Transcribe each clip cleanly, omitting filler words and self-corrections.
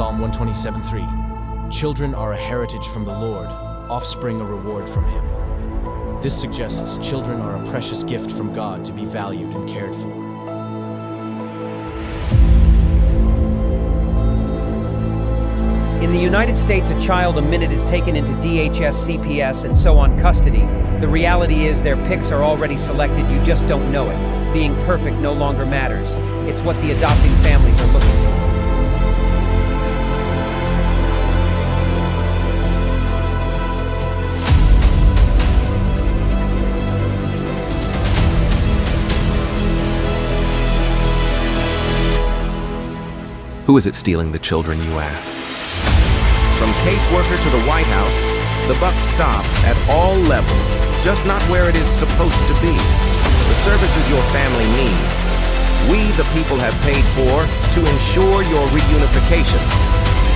Psalm 127:3. Children are a heritage from the Lord, offspring a reward from Him. This suggests children are a precious gift from God to be valued and cared for. In the United States, a child a minute is taken into DHS, CPS, and so on custody. The reality is their picks are already selected, you just don't know it. Being perfect no longer matters. It's what the adopting families are looking for. Who is it stealing the children, you ask? From caseworker to the White House, the buck stops at all levels, just not where it is supposed to be. The services your family needs, we the people have paid for to ensure your reunification.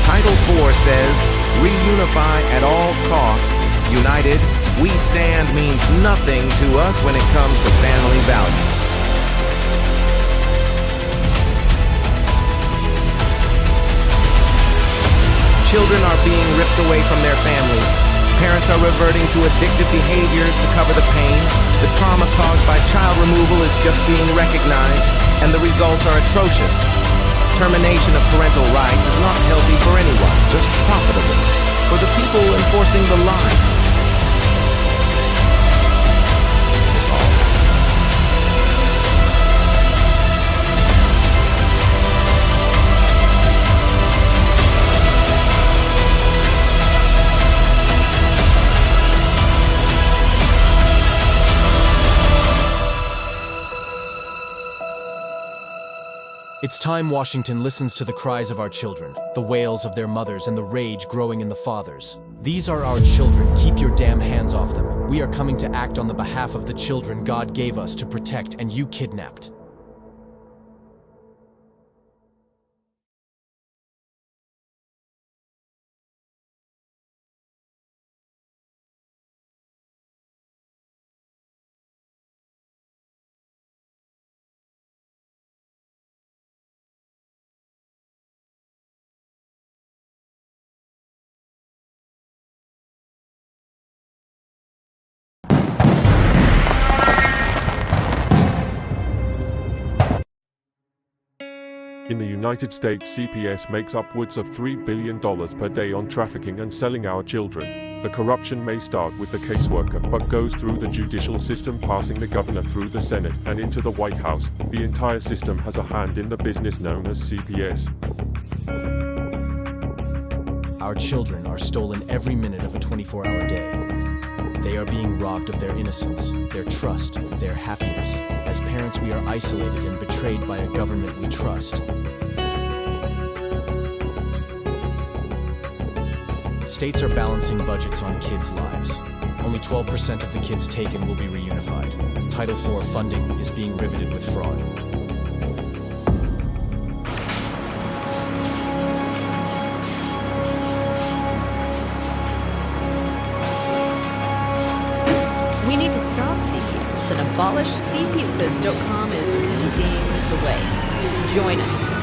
Title 4 says, reunify at all costs. United, we stand means nothing to us when it comes to family values. Children are being ripped away from their families. Parents are reverting to addictive behaviors to cover the pain. The trauma caused by child removal is just being recognized, and the results are atrocious. Termination of parental rights is not healthy for anyone, just profitable for the people enforcing the lie. It's time Washington listens to the cries of our children, the wails of their mothers, and the rage growing in the fathers. These are our children. Keep your damn hands off them. We are coming to act on the behalf of the children God gave us to protect, and you kidnapped. In the United States, CPS makes upwards of $3 billion per day on trafficking and selling our children. The corruption may start with the caseworker, but goes through the judicial system, passing the governor through the Senate and into the White House. The entire system has a hand in the business known as CPS. Our children are stolen every minute of a 24-hour day. They are being robbed of their innocence, their trust, their happiness. As parents, we are isolated and betrayed by a government we trust. States are balancing budgets on kids' lives. Only 12% of the kids taken will be reunified. Title 4 funding is being riveted with fraud. We need to stop CPS and abolish CPS.com is leading the way. Join us.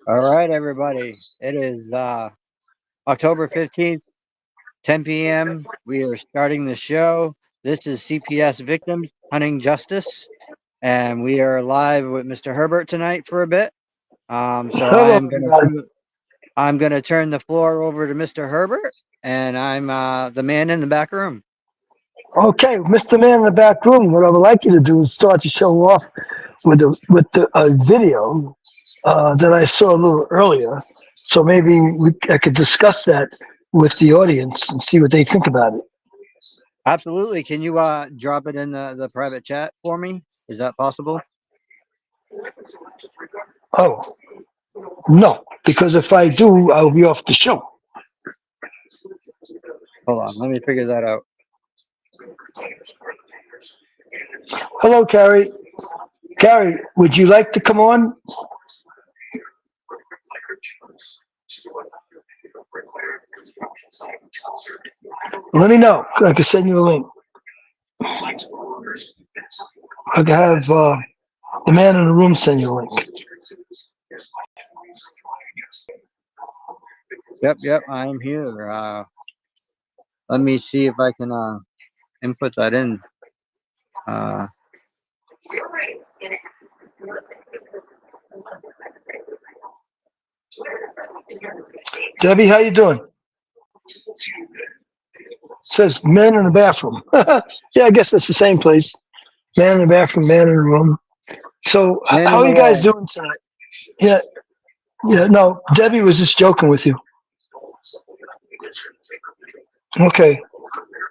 All right, everybody. It is October 15th, 10 p.m. We are starting the show. This is CPS Victims Hunting Justice, and we are live with Mr. Herbert tonight for a bit. I'm going to turn the floor over to Mr. Herbert, and I'm the man in the back room. Okay, Mr. Man in the back room, what I would like you to do is start to show off with a video that I saw a little earlier. So maybe I could discuss that with the audience and see what they think about it. Absolutely. Can you drop it in the private chat for me? Is that possible? Oh, no, because if I do, I'll be off the show. Hold on, let me figure that out. Hello, Carrie. Carrie, would you like to come on? Let me know. I can send you a link. I can have the man in the room send you a link. Yep, I'm here. Let me see if I can input that in. Debbie, how you doing? Says men in the bathroom. Yeah, I guess that's the same place. Man in the bathroom, man in the room. So Man how in are the you guys way. doing tonight? Yeah, no, Debbie was just joking with you. Okay.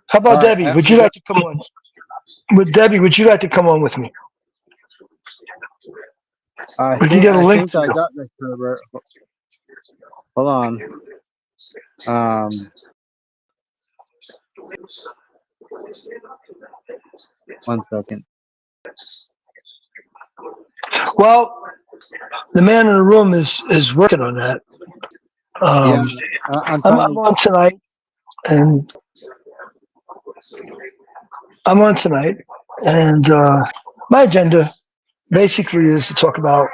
How All about right, Debbie? Would you like to come on? Debbie, would you like to come on with me? We can get a I link think for I you. got this server. Hold on. 1 second. Well, the man in the room is working on that. Yeah, Um, I'm I'm, trying I'm to. on tonight, and I'm on tonight, and my agenda basically is to talk about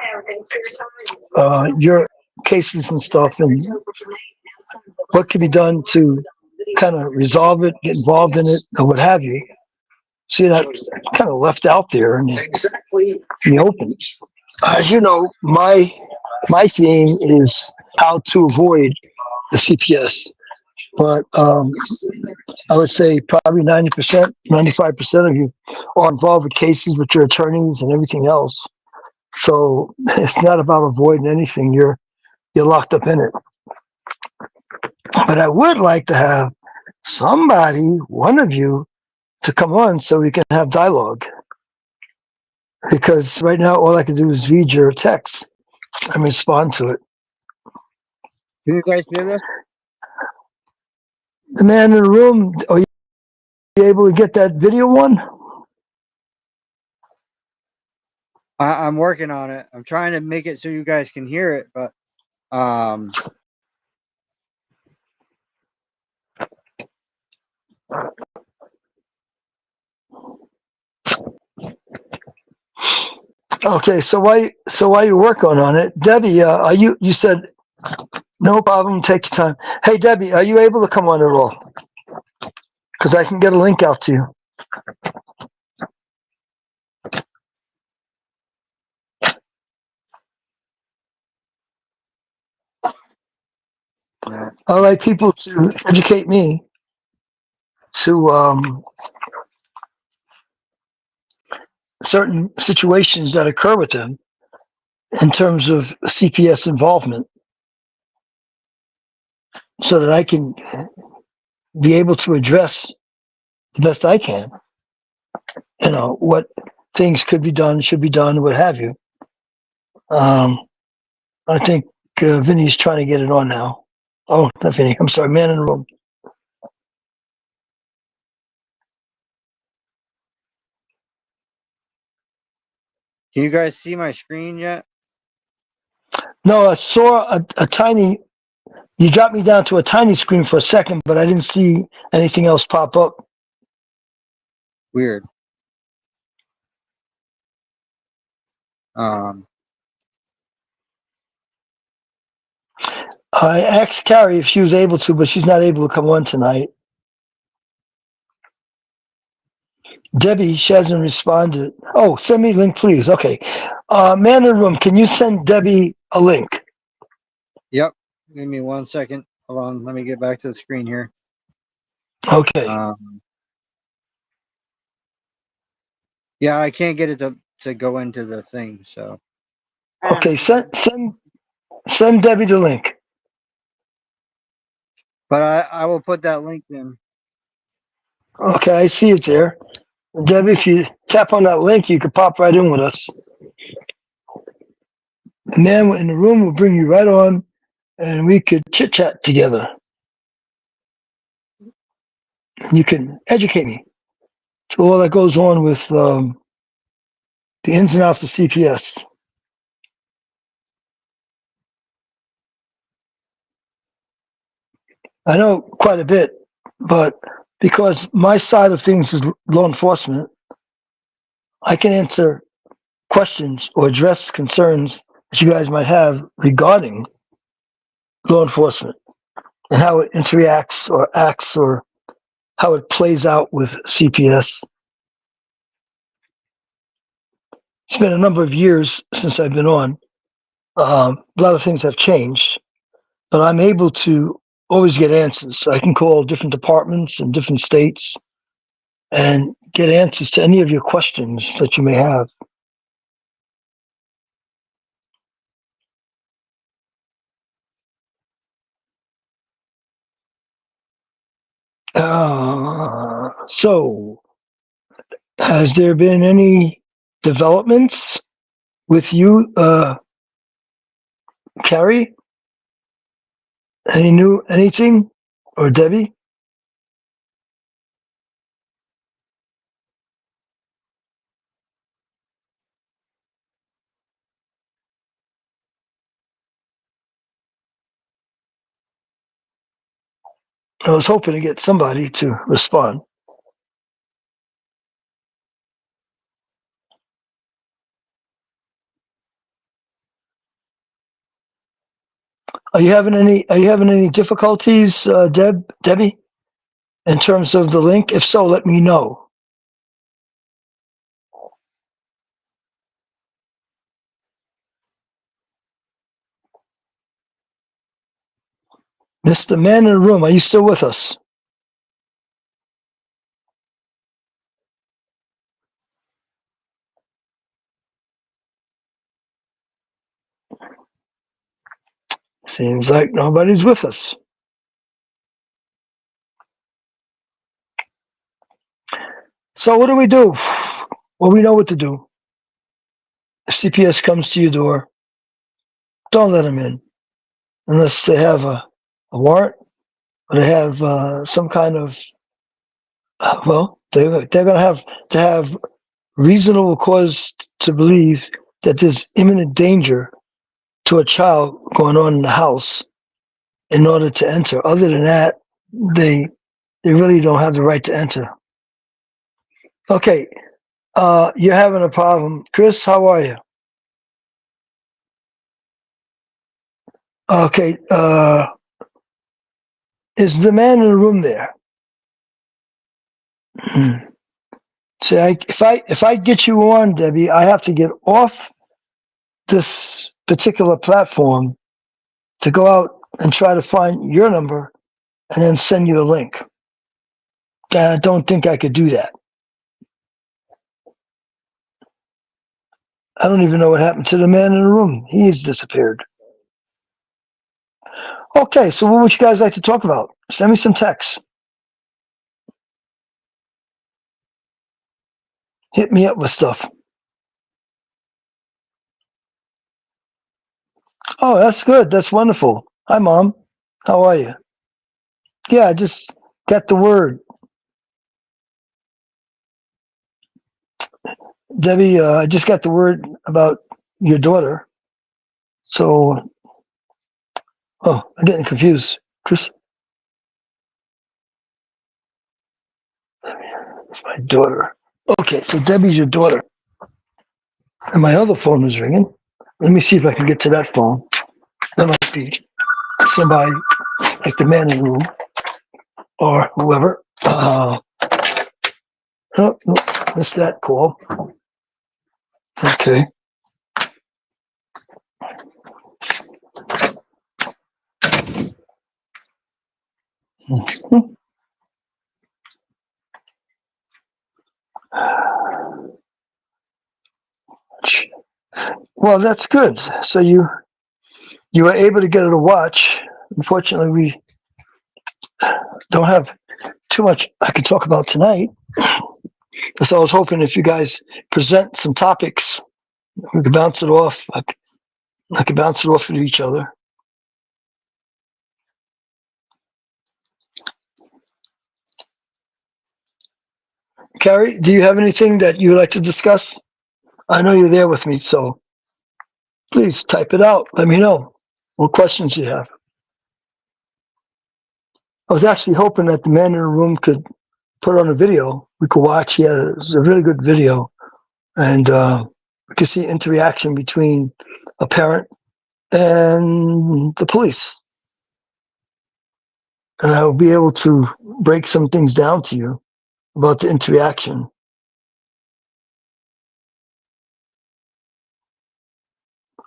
your cases and stuff, and what can be done to kind of resolve it, get involved in it, or what have you. See that kind of left out there in the open. As you know, my theme is how to avoid the CPS. But I would say probably 90%, 95% of you are involved with cases with your attorneys and everything else. So it's not about avoiding anything. You're locked up in it. But I would like to have somebody, one of you, to come on so we can have dialogue. Because right now, all I can do is read your text and respond to it. Can you guys hear this? The man in the room, are you able to get that video one? I'm working on it. I'm trying to make it so you guys can hear it, but Okay, so while you're working on it, Debbie, are you said no problem, take your time. Hey Debbie, are you able to come on at all? Because I can get a link out to you. no. I like people to educate me to certain situations that occur with them in terms of CPS involvement, so that I can be able to address the best I can. You know what things could be done, should be done, what have you. I think Vinny's trying to get it on now. Oh, not Vinny. I'm sorry, man in the room. Can you guys see my screen yet? No, I saw a tiny. You dropped me down to a tiny screen for a second, but I didn't see anything else pop up. Weird. Um, I asked Carrie if she was able to, but she's not able to come on tonight. Debbie, she hasn't responded. Oh, send me a link, please. Okay. Man in the room, can you send Debbie a link? yep. Give me 1 second. Hold on. Let me get back to the screen here. Okay. Yeah, I can't get it to go into the thing, so. Okay, send Debbie the link. But I will put that link in. Okay, I see it there. Debbie, if you tap on that link, you can pop right in with us. The man in the room will bring you right on, and we could chit chat together. You can educate me to all that goes on with the ins and outs of CPS. I know quite a bit, but because my side of things is law enforcement, I can answer questions or address concerns that you guys might have regarding law enforcement and how it interacts or acts or how it plays out with CPS. It's been a number of years since I've been on. A lot of things have changed, but I'm able to always get answers. I can call different departments in different states and get answers to any of your questions that you may have. So, has there been any developments with you, Carrie? Anything? Or Debbie? I was hoping to get somebody to respond. Are you having any difficulties, Debbie, in terms of the link? If so, let me know. Mr. Man in the room, are you still with us? Seems like nobody's with us. So what do we do? Well, we know what to do. If CPS comes to your door, don't let them in unless they have a warrant or they have some kind of, well, they're going to have to have reasonable cause to believe that there's imminent danger to a child going on in the house in order to enter. Other than that, they really don't have the right to enter. Okay, you're having a problem. Chris, how are you? Okay, is the man in the room there? See, if I get you on, Debbie, I have to get off this particular platform to go out and try to find your number and then send you a link. And I don't think I could do that. I don't even know what happened to the man in the room. He's disappeared. Okay, so what would you guys like to talk about? Send me some texts. Hit me up with stuff. Oh, that's good. That's wonderful. Hi, Mom. How are you? Yeah, I just got the word. Debbie, I just got the word about your daughter. So, oh, I'm getting confused. Chris? It's my daughter. Okay, so Debbie's your daughter. And my other phone is ringing. Let me see if I can get to that phone. That might be somebody like the man in the room or whoever. Oh, no, missed that call. Okay. Well, that's good. So you were able to get her to watch. Unfortunately, we don't have too much I could talk about tonight. So I was hoping if you guys present some topics, we could bounce it off. I could bounce it off with each other. Carrie, do you have anything that you would like to discuss? I know you're there with me, so please type it out. Let me know what questions you have. I was actually hoping that the man in the room could put on a video we could watch. Yeah, it's a really good video. And we could see interaction between a parent and the police. And I will be able to break some things down to you about the interaction.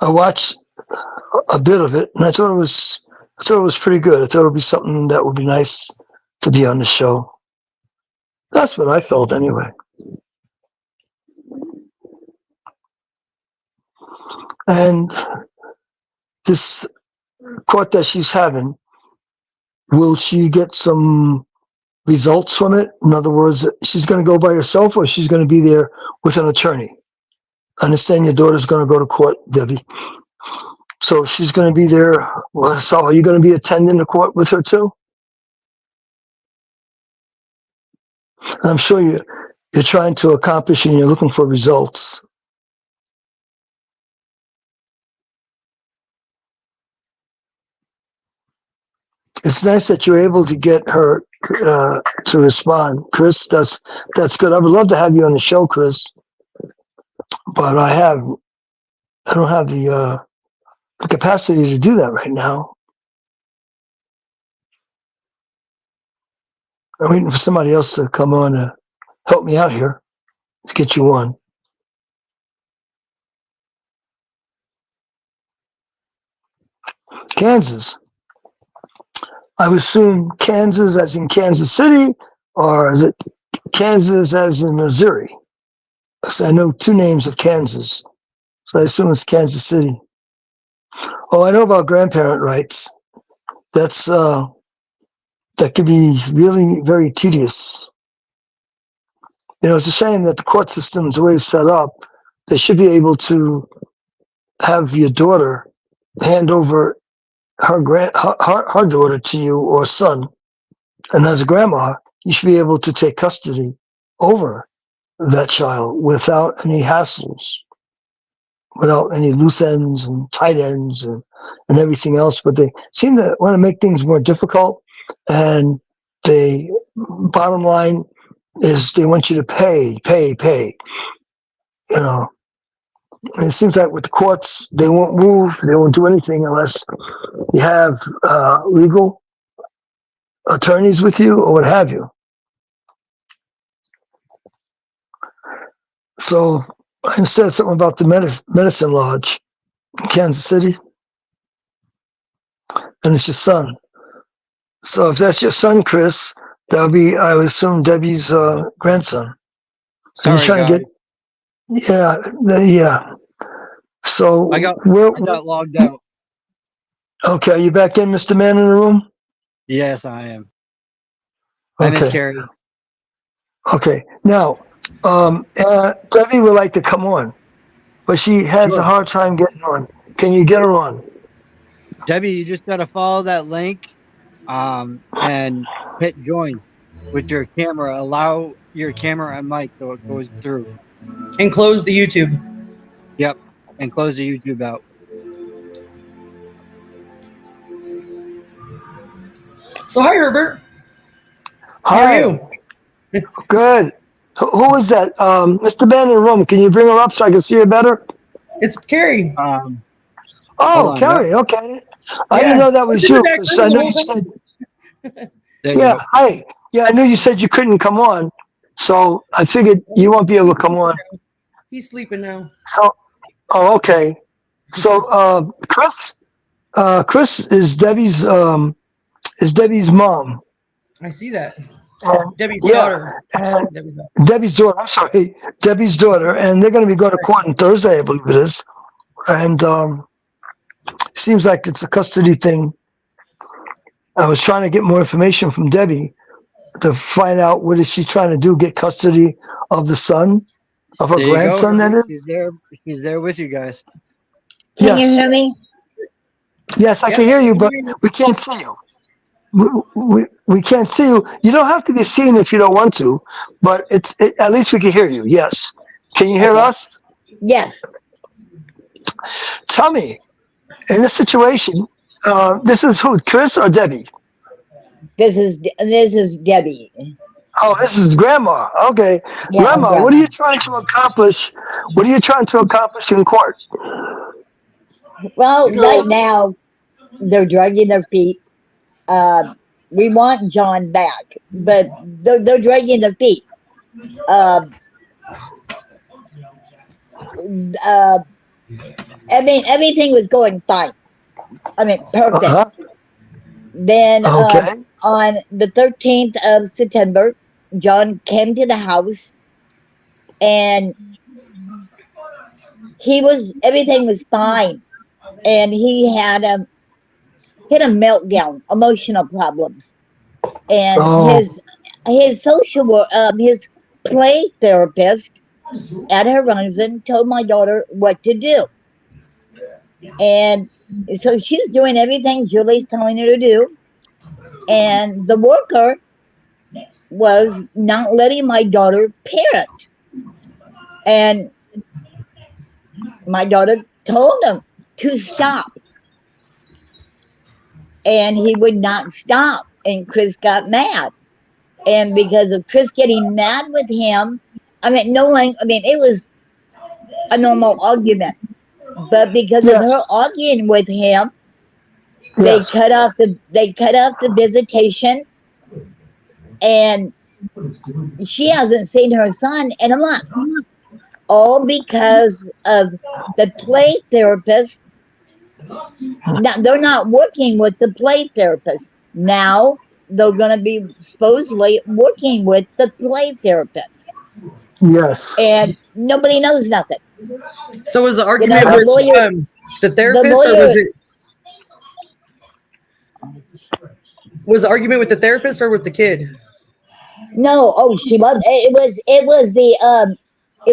I watched a bit of it, and I thought it was pretty good. I thought it would be something that would be nice to be on the show. That's what I felt anyway. And this court that she's having, will she get some results from it? In other words, she's going to go by herself, or she's going to be there with an attorney? I understand your daughter's going to go to court, Debbie. So she's going to be there. Well, so are you going to be attending the court with her too? And I'm sure you're trying to accomplish and you're looking for results. It's nice that you're able to get her to respond, Chris. That's good. I would love to have you on the show, Chris, but I don't have the capacity to do that right now. I'm waiting for somebody else to come on to help me out here to get you on. Kansas. I would assume Kansas as in Kansas City, or is it Kansas as in Missouri? So I know two names of Kansas, so I assume it's Kansas City. Oh, I know about grandparent rights. That's that could be really very tedious. You know, it's a shame that the court system's the way it's set up. They should be able to have your daughter hand over her daughter to you or son, and as a grandma, you should be able to take custody over that child without any hassles, without any loose ends and tight ends and everything else. But they seem to want to make things more difficult, and the bottom line is they want you to pay. You know, and it seems like with the courts, they won't move, they won't do anything unless you have legal attorneys with you or what have you. So I said something about the medicine lodge in Kansas City, and it's your son. So if that's your son, Chris, that would be, I would assume, Debbie's grandson. Sorry, he's trying guys. to get, yeah. So I got logged out. Okay, are you back in, Mr. Man in the room? Yes, I am. I miss Okay. Carrie. Okay. Now, Debbie would like to come on, but she has a hard time getting on. Can you get her on? Debbie, you just got to follow that link and hit join with your camera. Allow your camera and mic so it goes through. And close the YouTube. Yep. And close the YouTube out. So hi, Herbert. Hi. How are you? Good. Who is that? Mr. Ben in the room. Can you bring her up so I can see her better? It's Carrie. Oh, Carrie. Okay. I didn't know that was you. I know you said. Yeah. Hi. Yeah, I knew you said you couldn't come on, so I figured you won't be able to come on. He's sleeping now. So, okay. So, Chris is Debbie's mom. I see that. And, Debbie's daughter. Debbie's daughter. I'm sorry, Debbie's daughter, and they're going to be going to court on Thursday, I believe it is. And seems like it's a custody thing. I was trying to get more information from Debbie, to find out what is she trying to do, get custody of the son, of her There you go. grandson, that She's is? there. She's there with you guys. Can you Yes. hear me? Yes, I Yep. can hear you, but we can't see you. We can't see you. You don't have to be seen if you don't want to, but at least we can hear you. Yes. Can you hear Okay. us? Yes. Tell me, in this situation, this is who, Chris or Debbie? This is Debbie. Oh, this is Grandma. Okay. Yeah, Grandma, what are Grandma. you trying to accomplish? What are you trying to accomplish in court? Well, right now they're dragging their feet. We want John back, but they're dragging their feet. Uh, uh, I mean, everything was going fine. I mean, perfect. Uh-huh. Then Okay. on the 13th of September, John came to the house and everything was fine. And he had a meltdown, emotional problems. And Oh, his his play therapist at Horizon told my daughter what to do. And so she's doing everything Julie's telling her to do. And the worker was not letting my daughter parent. And my daughter told him to stop. And he would not stop. And Chris got mad. And because of Chris getting mad with him, it was a normal argument. But because of her yes. arguing with him, they Yes. cut off the visitation, and she hasn't seen her son in a month. All because of the play therapist. Now they're not working with the play therapist. Now they're going to be supposedly working with the play therapist, Yes. and nobody knows nothing. So was the You argument know, with the therapist, or was lawyer. it was the argument with the therapist or with the kid? No, oh, she was. It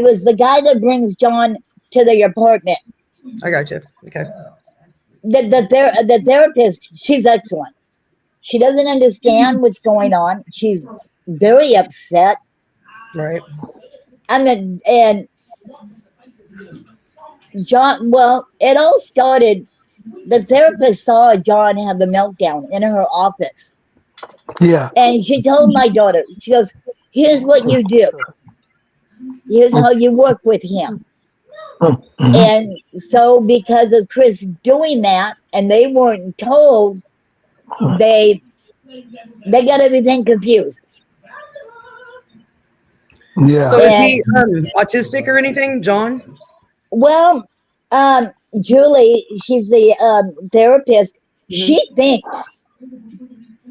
was the guy that brings John to the apartment. I got you. Okay. The therapist, she's excellent. She doesn't understand what's going on. She's very upset. Right. I mean, and John. Well, it all started. The therapist saw John have a meltdown in her office, Yeah. and she told my daughter. She goes, "Here's what you do. Here's how you work with him." Mhm. And so, because of Chris doing that, and they weren't told, they got everything confused. Yeah. So is And he autistic or anything, John? well, Julie, she's the therapist. She thinks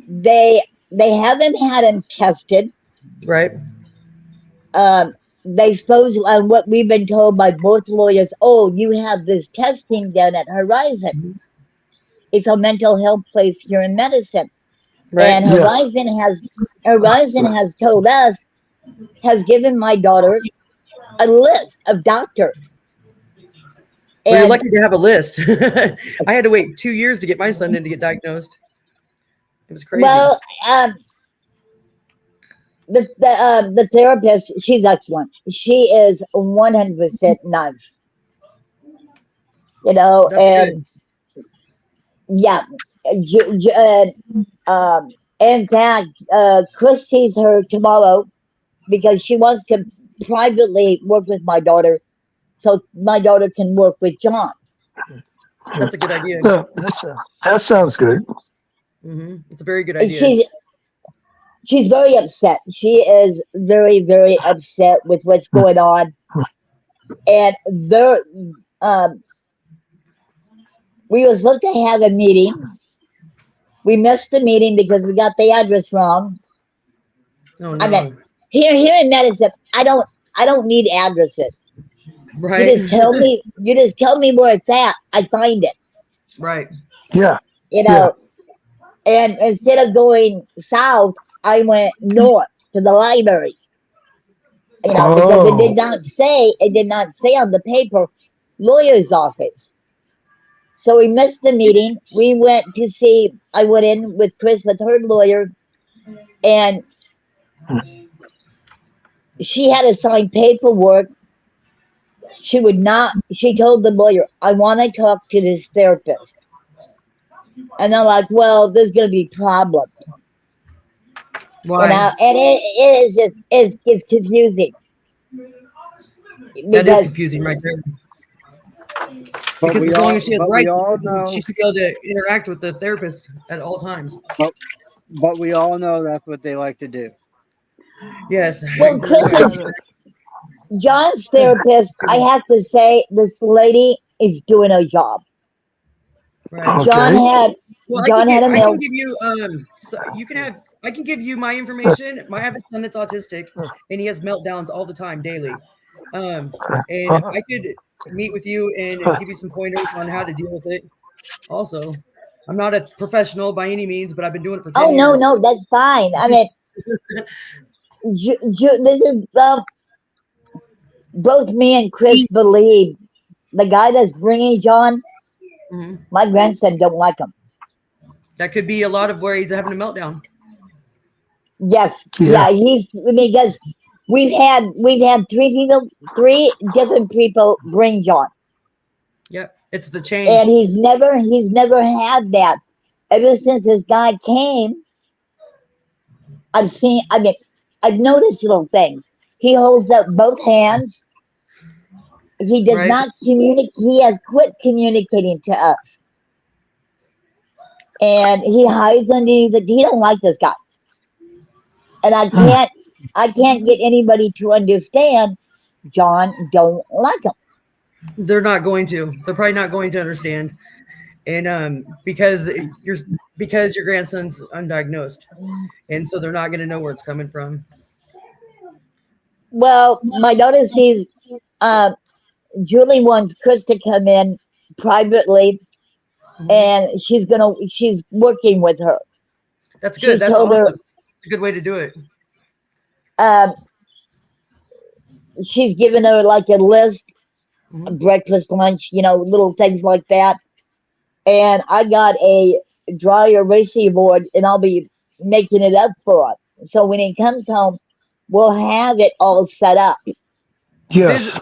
they haven't had him tested. Right. They suppose on what we've been told by both lawyers. Oh, you have this testing done at Horizon. It's a mental health place here in medicine. Right. And Yes. Horizon has told us, has given my daughter a list of doctors. Well, you're And lucky to have a list. I had to wait 2 years to get my son in to get diagnosed. It was crazy. well, the therapist, she's excellent. She is 100% nice. You know, That's and yeah, in fact, Chris sees her tomorrow because she wants to privately work with my daughter, so my daughter can work with John. That's a good idea. Yeah, that sounds good. It's a very good And idea. she's very upset. She is very, very upset with what's going on. And we were supposed to have a meeting. We missed the meeting because we got the address wrong. Oh I no. mean, here in medicine, I don't need addresses. Right. You just tell me where it's at. I find it. Right. Yeah. You know, and instead of going south, I went north to the library. You know, because Oh. it did not say on the paper lawyer's office. So we missed the meeting. We went to see, I went in with Chris with her lawyer, and she had to sign paperwork. She would not, she told the lawyer, I want to talk to this therapist. And they're like, well, there's going to be problems. Why? You know, and it is just, it's confusing. That is confusing right there. But Because we as long all, as she has but we rights, all know, she should be able to interact with the therapist at all times. but we all know that's what they like to do. Yes. Well, John's therapist, I have to say, this lady is doing her job. Right. John had Well, John had a I mail. can give you so you can have I can give you my information. I have a son that's autistic and he has meltdowns all the time, daily. And I could meet with you and give you some pointers on how to deal with it. Also, I'm not a professional by any means, but I've been doing it for 10 Oh years. no, that's fine. I mean, this is both me and Chris believe the guy that's bringing John. My grandson don't like him. That could be a lot of where he's having a meltdown. Yes, yeah, he's because we've had 3 different people bring John. Yep, it's the change. And he's never had that. Ever since this guy came, I've noticed little things. He holds up both hands. He does not communicate. He has quit communicating to us. And he hides underneath it. He don't like this guy. And I can't get anybody to understand John don't like him. They're not going to. They're probably not going to understand. And because your grandson's undiagnosed. And so they're not going to know where it's coming from. Well, my daughter sees Julie wants Chris to come in privately, and she's working with her. That's good. That's awesome. It's a good way to do it. She's given her like a list, breakfast, lunch, little things like that. And I got a dry erasing board, and I'll be making it up for her. So when he comes home, we'll have it all set up. Yes.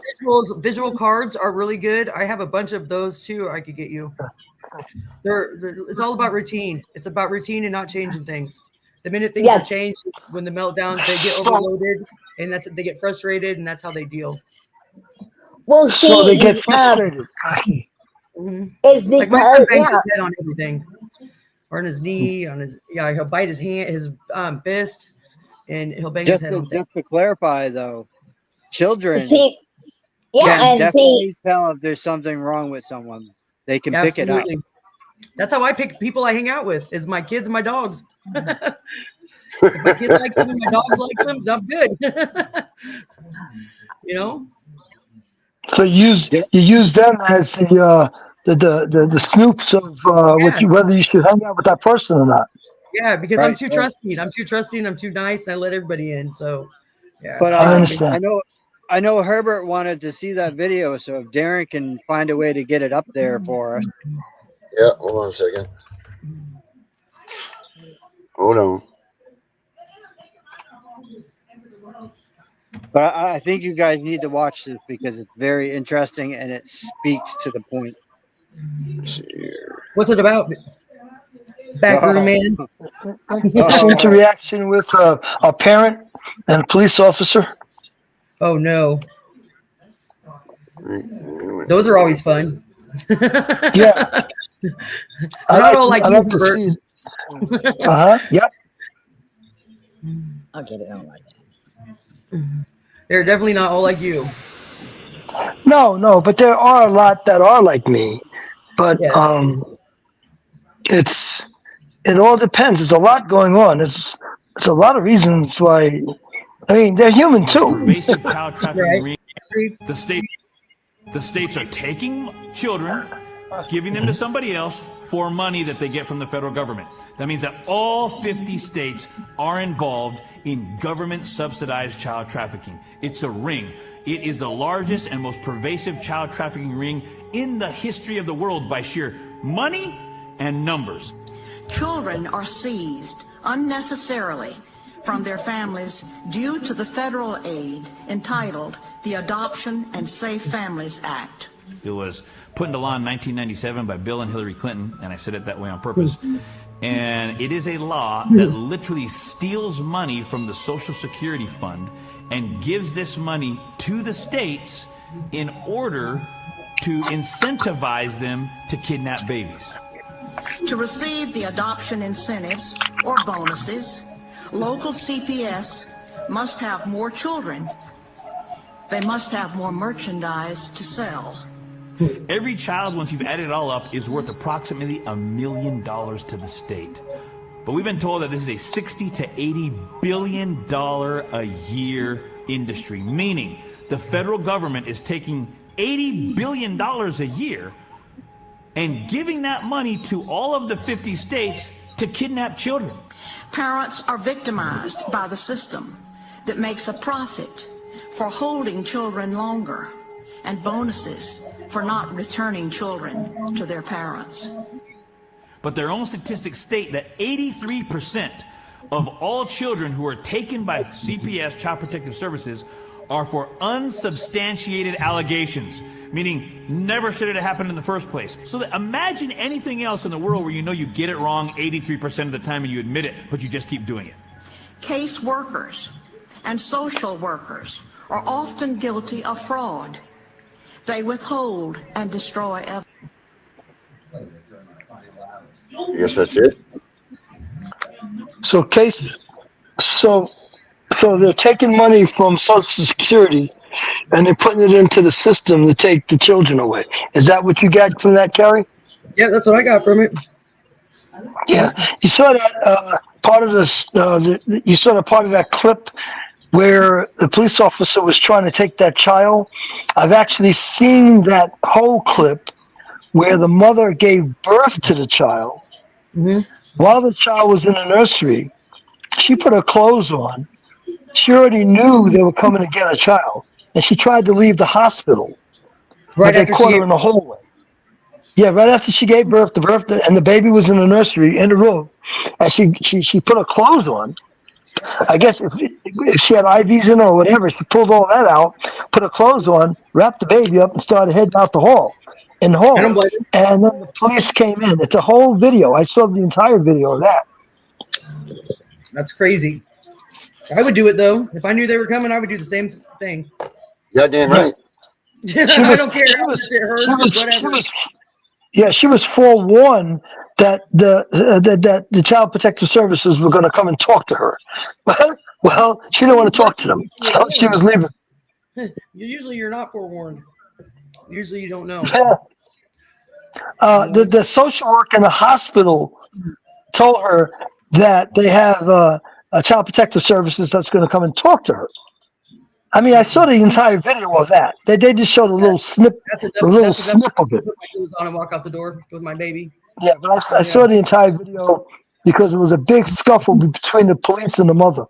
Visual cards are really good. I have a bunch of those too. I could get you. It's all about routine. It's about routine and not changing things. The minute things are changed, when the meltdown, they get overloaded, and they get frustrated, and that's how they deal. Well, see, so they get frustrated. It's like my son bangs his head on everything, or on his knee, he'll bite his hand, his fist, and he'll bang his head on things. Just to clarify, though, children and definitely tell if there's something wrong with someone. They can pick it up. That's how I pick people I hang out with, is my kids and my dogs. If my kid likes them and my dog likes them, I'm good. So you use them as the snoops of whether you should hang out with that person or not. Yeah, because I'm too trusting. I'm too trusting. I'm too nice. I let everybody in. So, yeah. But I understand. I know Herbert wanted to see that video. So if Darren can find a way to get it up there for us. Yeah, hold on a second. Hold on. But I think you guys need to watch this because it's very interesting and it speaks to the point. Let's see here. What's it about? Backroom man. Interaction with a parent and a police officer. Oh no. Those are always fun. Yeah. Not all like you, Yep. I'll get it. I don't like it. They're definitely not all like you. No, but there are a lot that are like me. But it all depends. There's a lot going on. There's a lot of reasons why. I mean, they're human too. Pervasive child trafficking. The states are taking children giving them to somebody else for money that they get from the federal government. That means that all 50 states are involved in government-subsidized child trafficking. It's a ring. It is the largest and most pervasive child trafficking ring in the history of the world by sheer money and numbers. Children are seized unnecessarily from their families due to the federal aid entitled the Adoption and Safe Families Act. It was put into law in 1997 by Bill and Hillary Clinton, and I said it that way on purpose. And it is a law that literally steals money from the Social Security Fund and gives this money to the states in order to incentivize them to kidnap babies. To receive the adoption incentives or bonuses, local CPS must have more children. They must have more merchandise to sell. Every child, once you've added it all up, is worth approximately $1 million to the state. But we've been told that this is a $60 to $80 billion a year industry, meaning the federal government is taking $80 billion a year and giving that money to all of the 50 states to kidnap children. Parents are victimized by the system that makes a profit for holding children longer and bonuses for not returning children to their parents. But their own statistics state that 83% of all children who are taken by CPS, Child Protective Services, are for unsubstantiated allegations, meaning never should it have happened in the first place. So that imagine anything else in the world where you know you get it wrong 83% of the time and you admit it, but you just keep doing it. Case workers and social workers are often guilty of fraud. They withhold and destroy evidence. I guess that's it. So they're taking money from Social Security and they're putting it into the system to take the children away. Is that what you got from that, Kerry? Yeah, that's what I got from it. Yeah, you saw that part of this. You saw the part of that clip where the police officer was trying to take that child. I've actually seen that whole clip where the mother gave birth to the child. While the child was in the nursery, she put her clothes on. She already knew they were coming to get a child, and she tried to leave the hospital. Right but they after caught her in the hallway. Yeah, right after she gave birth, and the baby was in the nursery in the room, and she put her clothes on. I guess if she had IVs in her or whatever, she pulled all that out, put her clothes on, wrapped the baby up, and started heading out the hall. In the hall, and then the police came in. It's a whole video. I saw the entire video of that. That's crazy. I would do it though. If I knew they were coming, I would do the same thing. Goddamn right. I don't care how much it hurts, whatever. She was forewarned that the Child Protective Services were going to come and talk to her. Well, she didn't want to talk to them, so she was leaving. Usually, you're not forewarned. Usually, you don't know. The social worker in the hospital told her that they have a Child Protective Services that's going to come and talk to her. I mean, I saw the entire video of that. They just showed a little snip, snip of it. Put my clothes on and walk out the door with my baby. Yeah, but I saw the entire video because it was a big scuffle between the police and the mother.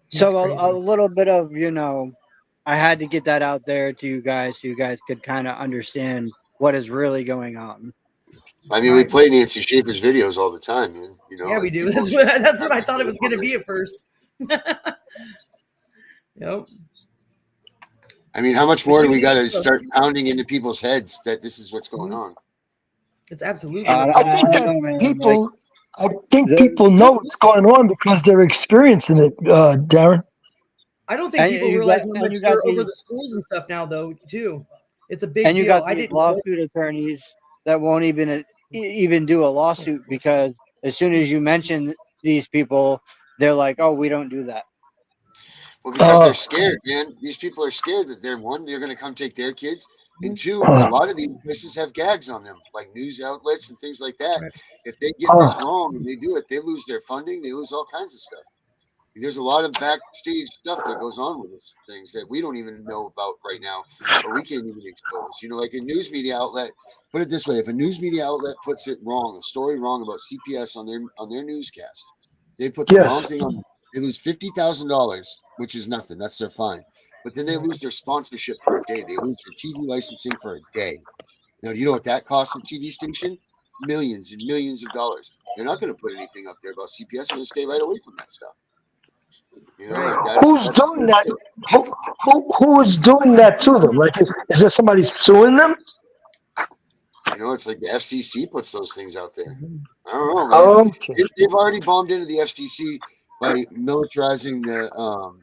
So a little bit of, I had to get that out there to you guys so you guys could kind of understand what is really going on. I mean, we play Nancy Schaefer's videos all the time, man. Yeah, we do. That's what I thought it was going to be at first. Yep. I mean, how much more do we got to start pounding into people's heads that this is what's going on? It's absolutely. I think people know what's going on because they're experiencing it, Darren. I don't think people realize how much they're over the schools and stuff now, though. Too, it's a big deal. And you got these lawsuit attorneys that won't even do a lawsuit because as soon as you mention these people, they're like, "Oh, we don't do that." Well, because they're scared, man. These people are scared that they're going to come take their kids. And two, a lot of these places have gags on them, like news outlets and things like that. If they get this wrong and they do it, they lose their funding. They lose all kinds of stuff. There's a lot of backstage stuff that goes on with this things that we don't even know about right now, or we can't even expose. You know, like a news media outlet. Put it this way: if a news media outlet puts it wrong, a story wrong about CPS on their newscast, they put the wrong Yes. thing on. They lose $50,000, which is nothing. That's their fine. But then they lose their sponsorship for a day. They lose their TV licensing for a day. Now, do you know what that costs a TV station? Millions and millions of dollars. They're not going to put anything up there about CPS. They're going to stay right away from that stuff. You know, like Who's doing that? Who is doing that to them? Like, is there somebody suing them? You know, it's like the FCC puts those things out there. I don't know, man. Okay. They've already bombed into the FCC by militarizing the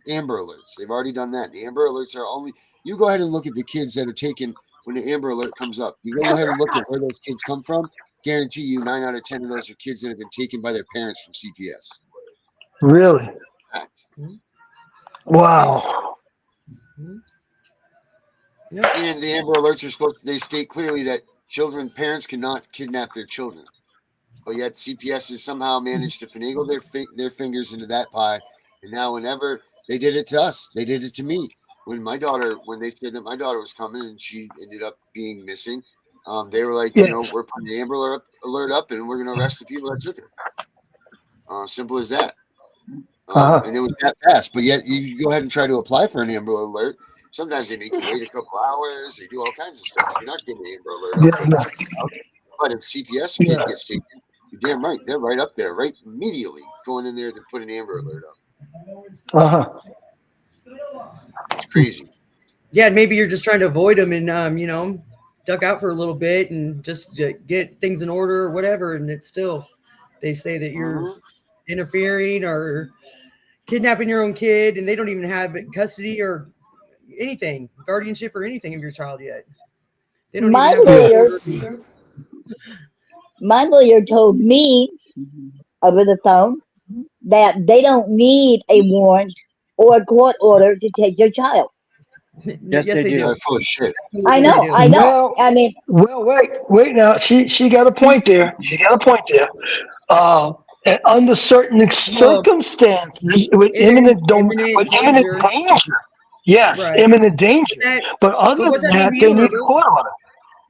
Amber Alerts. They've already done that. The Amber Alerts are only. You go ahead and look at the kids that are taken when the Amber Alert comes up. You go ahead and look at where those kids come from. Guarantee you, 9 out of 10 of those are kids that have been taken by their parents from CPS. Really? Fact. Wow. And the Amber Alerts are supposed to, they state clearly that parents cannot kidnap their children. But yet CPS has somehow managed to finagle their fingers into that pie. And now whenever they did it to us, they did it to me. When they said that my daughter was coming and she ended up being missing, they were like, you know, we're putting the Amber Alert up and we're going to arrest the people that took her. Simple as that. And it was that fast. But yet you go ahead and try to apply for an Amber Alert. Sometimes they make you wait a couple hours. They do all kinds of stuff. You're not getting an Amber Alert. But if CPS kid gets taken, you're damn right. They're right up there, right immediately going in there to put an Amber Alert up. It's crazy. Yeah, maybe you're just trying to avoid them and, you know, duck out for a little bit and just get things in order or whatever. And it's still, they say that you're interfering or kidnapping your own kid, and they don't even have custody or anything, guardianship or anything of your child yet. They don't my lawyer told me over the phone that they don't need a warrant or a court order to take your child. Yes, they do. They're full of shit. I know. Well, I mean, wait now. She got a point there. Under certain circumstances, with imminent danger. Yes, Right. imminent danger. But other what's than that that, mean to they you, need a Herbert? court order.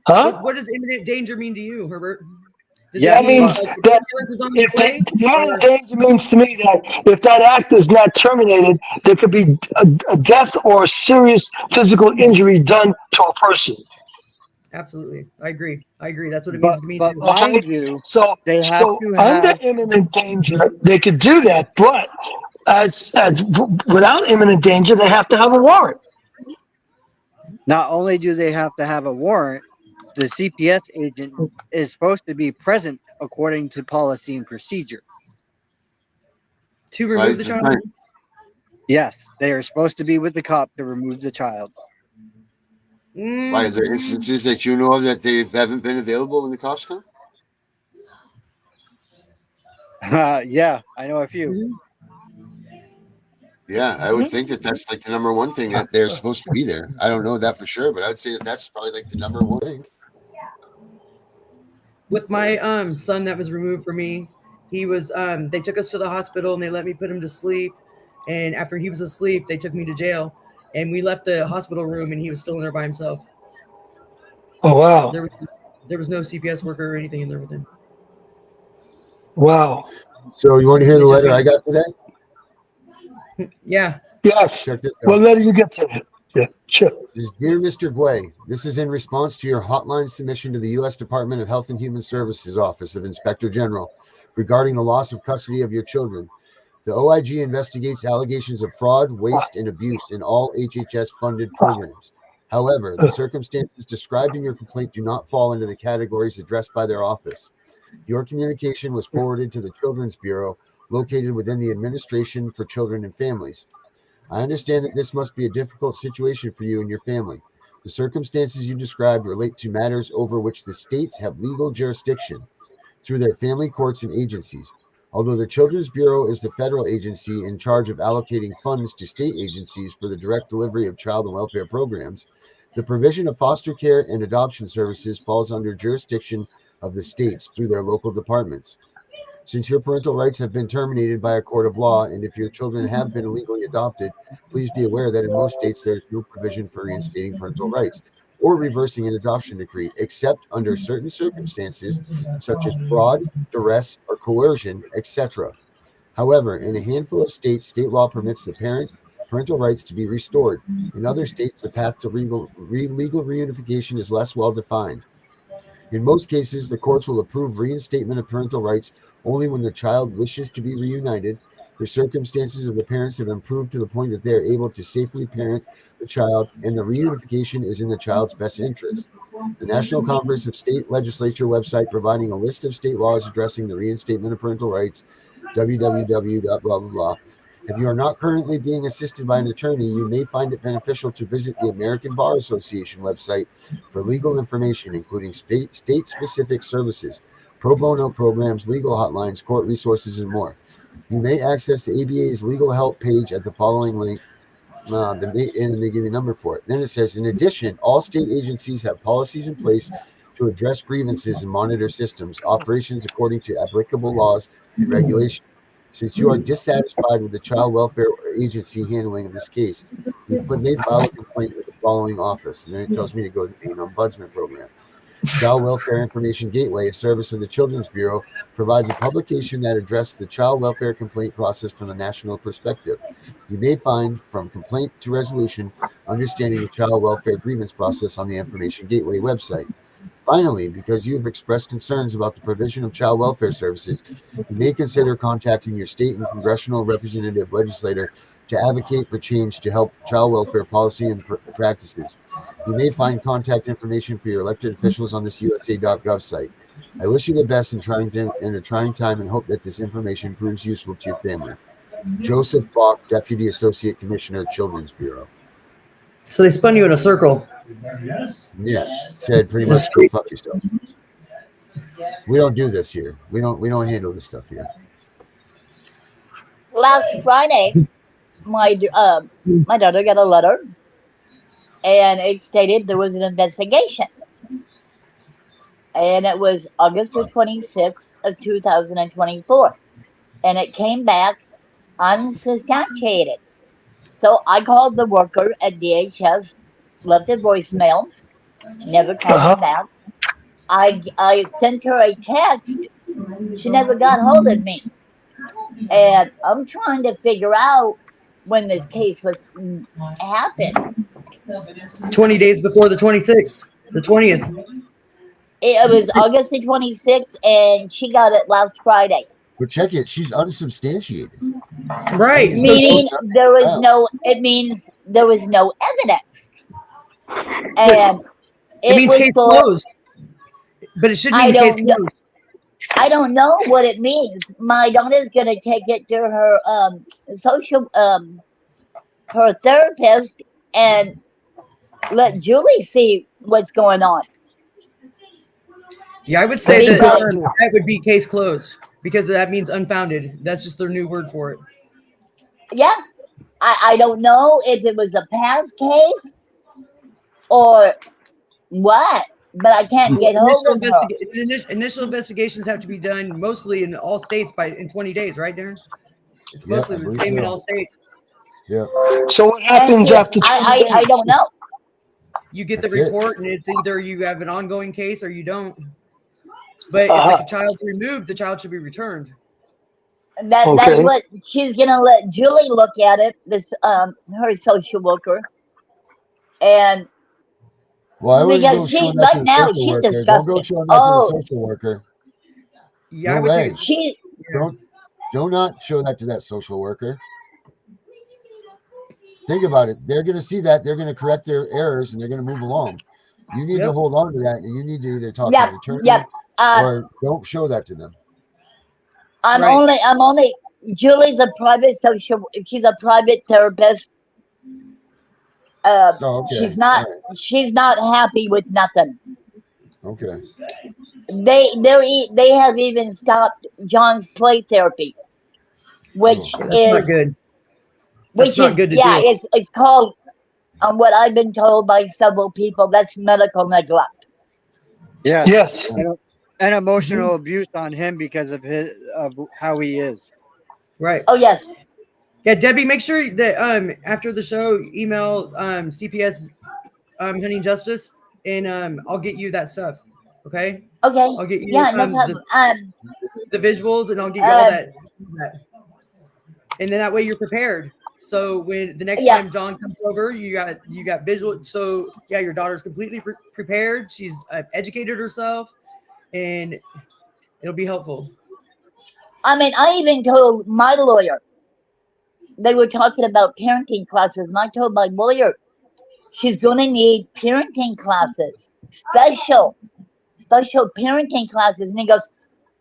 Huh? What does imminent danger mean to you, Herbert? Does That it mean means like, that is on if play, imminent danger means to me that if that act is not terminated, there could be a death or a serious physical injury done to a person. Absolutely. I agree. That's what it means to me but too. mind you, So they have to have under imminent danger, they could do that, but as without imminent danger, they have to have a warrant. not only do they have to have a warrant, the CPS agent is supposed to be present according to policy and procedure. To remove the child? Yes, they are supposed to be with the cop to remove the child. Why are there instances that you know of that they haven't been available when the cops come? Yeah, I know a few. Yeah, I would think that that's like the number one thing that they're supposed to be there. I don't know that for sure, but I'd say that that's probably like the number one thing. With my son that was removed from me, he was they took us to the hospital and they let me put him to sleep. And after he was asleep, they took me to jail. And we left the hospital room and he was still in there by himself. Oh wow. There was no CPS worker or anything in there with him. Wow. So you want to hear the letter I got today? Yeah. Yes. Check this out. What letter you get today? Yeah, sure. Dear Mr. Guay, this is in response to your hotline submission to the U.S. Department of Health and Human Services Office of Inspector General regarding the loss of custody of your children. The OIG investigates allegations of fraud, waste, and abuse in all HHS-funded programs. However, the circumstances described in your complaint do not fall into the categories addressed by their office. Your communication was forwarded to the Children's Bureau, located within the Administration for Children and Families. I understand that this must be a difficult situation for you and your family. The circumstances you described relate to matters over which the states have legal jurisdiction through their family courts and agencies. Although the Children's Bureau is the federal agency in charge of allocating funds to state agencies for the direct delivery of child and welfare programs, the provision of foster care and adoption services falls under jurisdiction of the states through their local departments. Since your parental rights have been terminated by a court of law, and if your children have been illegally adopted, please be aware that in most states there is no provision for reinstating parental rights or reversing an adoption decree, except under certain circumstances, such as fraud, duress, or coercion, etc. However, in a handful of states, state law permits the parental rights to be restored. In other states, the path to legal reunification is less well defined. In most cases, the courts will approve reinstatement of parental rights only when the child wishes to be reunited. The circumstances of the parents have improved to the point that they are able to safely parent the child, and the reunification is in the child's best interest. The National Conference of State Legislature website providing a list of state laws addressing the reinstatement of parental rights, www.blah. If you are not currently being assisted by an attorney, you may find it beneficial to visit the American Bar Association website for legal information, including state-specific services, pro bono programs, legal hotlines, court resources, and more. You may access the ABA's legal help page at the following link, and they give you a number for it. Then it says, in addition, all state agencies have policies in place to address grievances and monitor systems, operations according to applicable laws and regulations. Since you are dissatisfied with the child welfare agency handling of this case, you may file a complaint with the following office. And then it tells me to go to the Ombudsman Program. Child Welfare Information Gateway, a service of the Children's Bureau, provides a publication that addresses the child welfare complaint process from a national perspective. You may find From Complaint to Resolution, Understanding the Child Welfare Grievance Process on the Information Gateway website. Finally, because you have expressed concerns about the provision of child welfare services, you may consider contacting your state and congressional representative legislator to advocate for change to help child welfare policy and practices. You may find contact information for your elected officials on this USA.gov site. I wish you the best in a trying time and hope that this information proves useful to your family. Joseph Bach, Deputy Associate Commissioner, Children's Bureau. So they spun you in a circle. Yeah, said pretty much go fuck yourself. We don't do this here. We don't handle this stuff here. Last Friday, my daughter got a letter, and it stated there was an investigation, and it was August the 26th of 2024, and it came back unsubstantiated. So I called the worker at DHS, left a voicemail, never called me back. I sent her a text. She never got hold of me. And I'm trying to figure out when this case was happened. 20 days before the 26th, the 20th. It was August the 26th, and she got it last Friday. But check it, she's unsubstantiated. Right. Meaning there was no, it means there was no evidence. And it means case closed. But it shouldn't mean case closed. I don't know what it means. My daughter's going to take it to her her therapist and let Julie see what's going on. Yeah, I would say that would be case closed because that means unfounded. That's just their new word for it. Yeah. I don't know if it was a past case or what, but I can't get hold of her. Initial investigations have to be done mostly in all states in 20 days, right, Darren? It's mostly the same in all states. Yeah. So what happens after 20 days? I don't know. You get the report, and it's either you have an ongoing case or you don't. But if the child's removed, the child should be returned. That's what she's gonna let Julie look at it. This her social worker, and because she's right now she's disgusting. Don't go showing that to the social worker. Yeah, I would say do not show that to that social worker. Think about it. They're going to see that. They're going to correct their errors, and they're going to move along. You need to hold on to that, and you need to either talk to an attorney or don't show that to them. I'm only. Julie's a private she's a private therapist. She's not. Right. She's not happy with nothing. Okay. They have even stopped John's play therapy, which is not good. Which is good to do. It's called, what I've been told by several people, that's medical neglect. Yes. and emotional abuse on him because of how he is. Right. Oh yes. Yeah, Debbie, make sure that after the show, email CPS Hunting Justice, and I'll get you that stuff. Okay. Okay. I'll get you Yeah, no problem. the visuals, and I'll get you all that. And then that way you're prepared. So when the next time John comes over, you got visual. So yeah, your daughter's completely prepared. She's educated herself, and it'll be helpful. I mean, I even told my lawyer. They were talking about parenting classes, and I told my lawyer she's going to need parenting classes, special parenting classes. And he goes,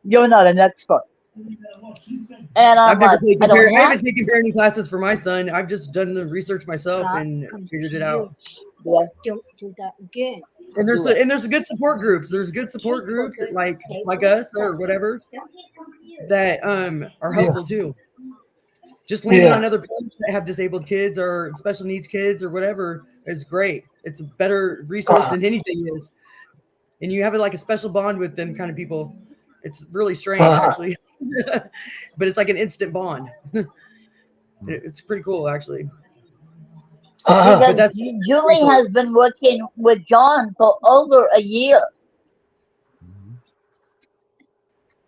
"You're not an expert." And I'm like, I haven't taken parenting classes for my son. I've just done the research myself and figured it out. Yeah. Don't do that again. And there's good support groups. There's good support groups like us or whatever that are helpful too. Just leaning on other parents that have disabled kids or special needs kids or whatever is great. It's a better resource than anything is. And you have like a special bond with them kind of people. It's really strange actually. But it's like an instant bond. It's pretty cool actually. Because Julie has been working with John for over a year.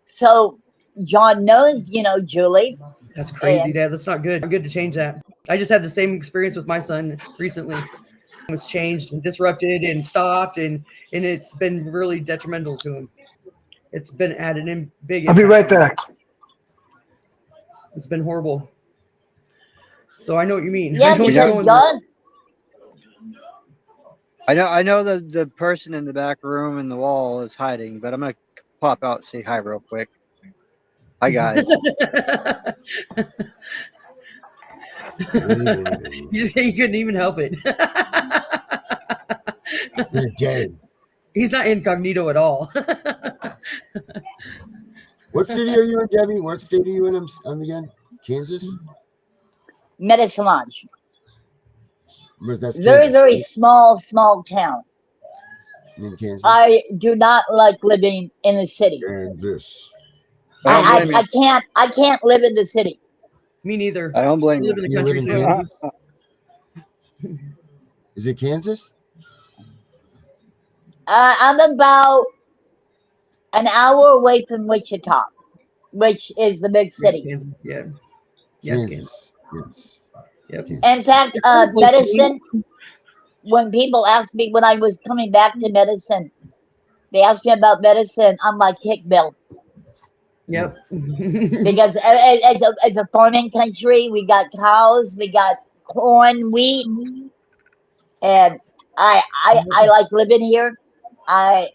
So John knows, Julie. That's crazy, Dad. That's not good. I'm good to change that. I just had the same experience with my son recently. It was changed and disrupted and stopped, and it's been really detrimental to him. It's been added in big. I'll be right back. It's been horrible. So I know what you mean. Yeah, because John. I know that the person in the back room in the wall is hiding, but I'm gonna pop out and say hi real quick. Hi guys. You couldn't even help it. You're dead. He's not incognito at all. What city are you in, Debbie? What state are you in again? Kansas? Medicine Lodge. That's very, very small town. In Kansas? I do not like living in the city. Kansas. I can't live in the city. Me neither. I don't blame you. Live in the country too. Is it Kansas? I'm about an hour away from Wichita, which is the big city. Kansas, yeah. Kansas. Yes. Yep. In fact, medicine, when people ask me when I was coming back to medicine, they asked me about medicine. I'm like, Hick Bill. Yep. Because as a farming country, we got cows, we got corn, wheat, and I like living here. I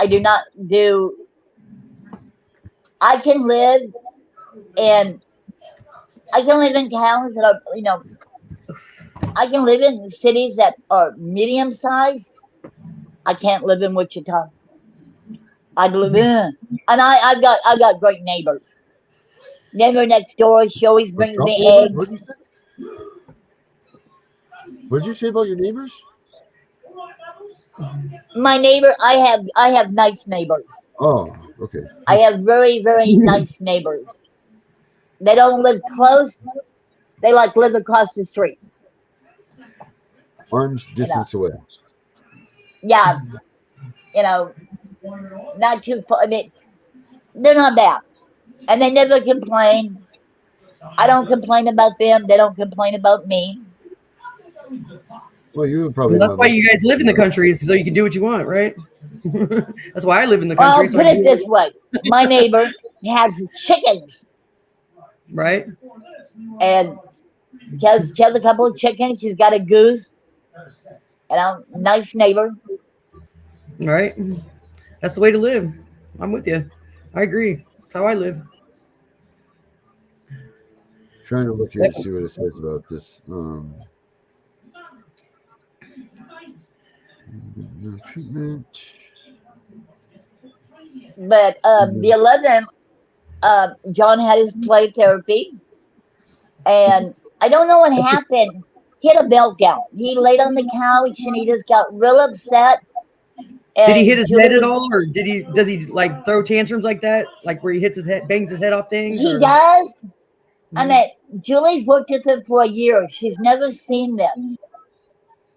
do not do. I can live in towns that are, I can live in cities that are medium sized. I can't live in Wichita. I live in, and I've got great neighbors. Neighbor next door, she always brings me eggs. What did you say about your neighbors? My neighbor, I have nice neighbors. Oh, okay. I have very, very nice neighbors. They don't live close. They live across the street. Arm's distance away. Yeah. Not too far. I mean, they're not bad. And they never complain. I don't complain about them. They don't complain about me. Well, you would probably. That's why you guys live in the country, so you can do what you want, right? That's why I live in the country. Well, put it this way: my neighbor has chickens, right? And she has a couple of chickens. She's got a goose, and I'm a nice neighbor. Right? That's the way to live. I'm with you. I agree. That's how I live. Trying to look here to see what it says about this. Treatment. But the 11th, John had his play therapy, and I don't know what happened. He had a meltdown. He laid on the couch and he just got real upset, Did he hit And his head at Julie, all, or does he like throw tantrums like that, like where he hits his head, bangs his head off things, he or? does. I Mhm. mean, Julie's worked with him for a year. She's never seen this.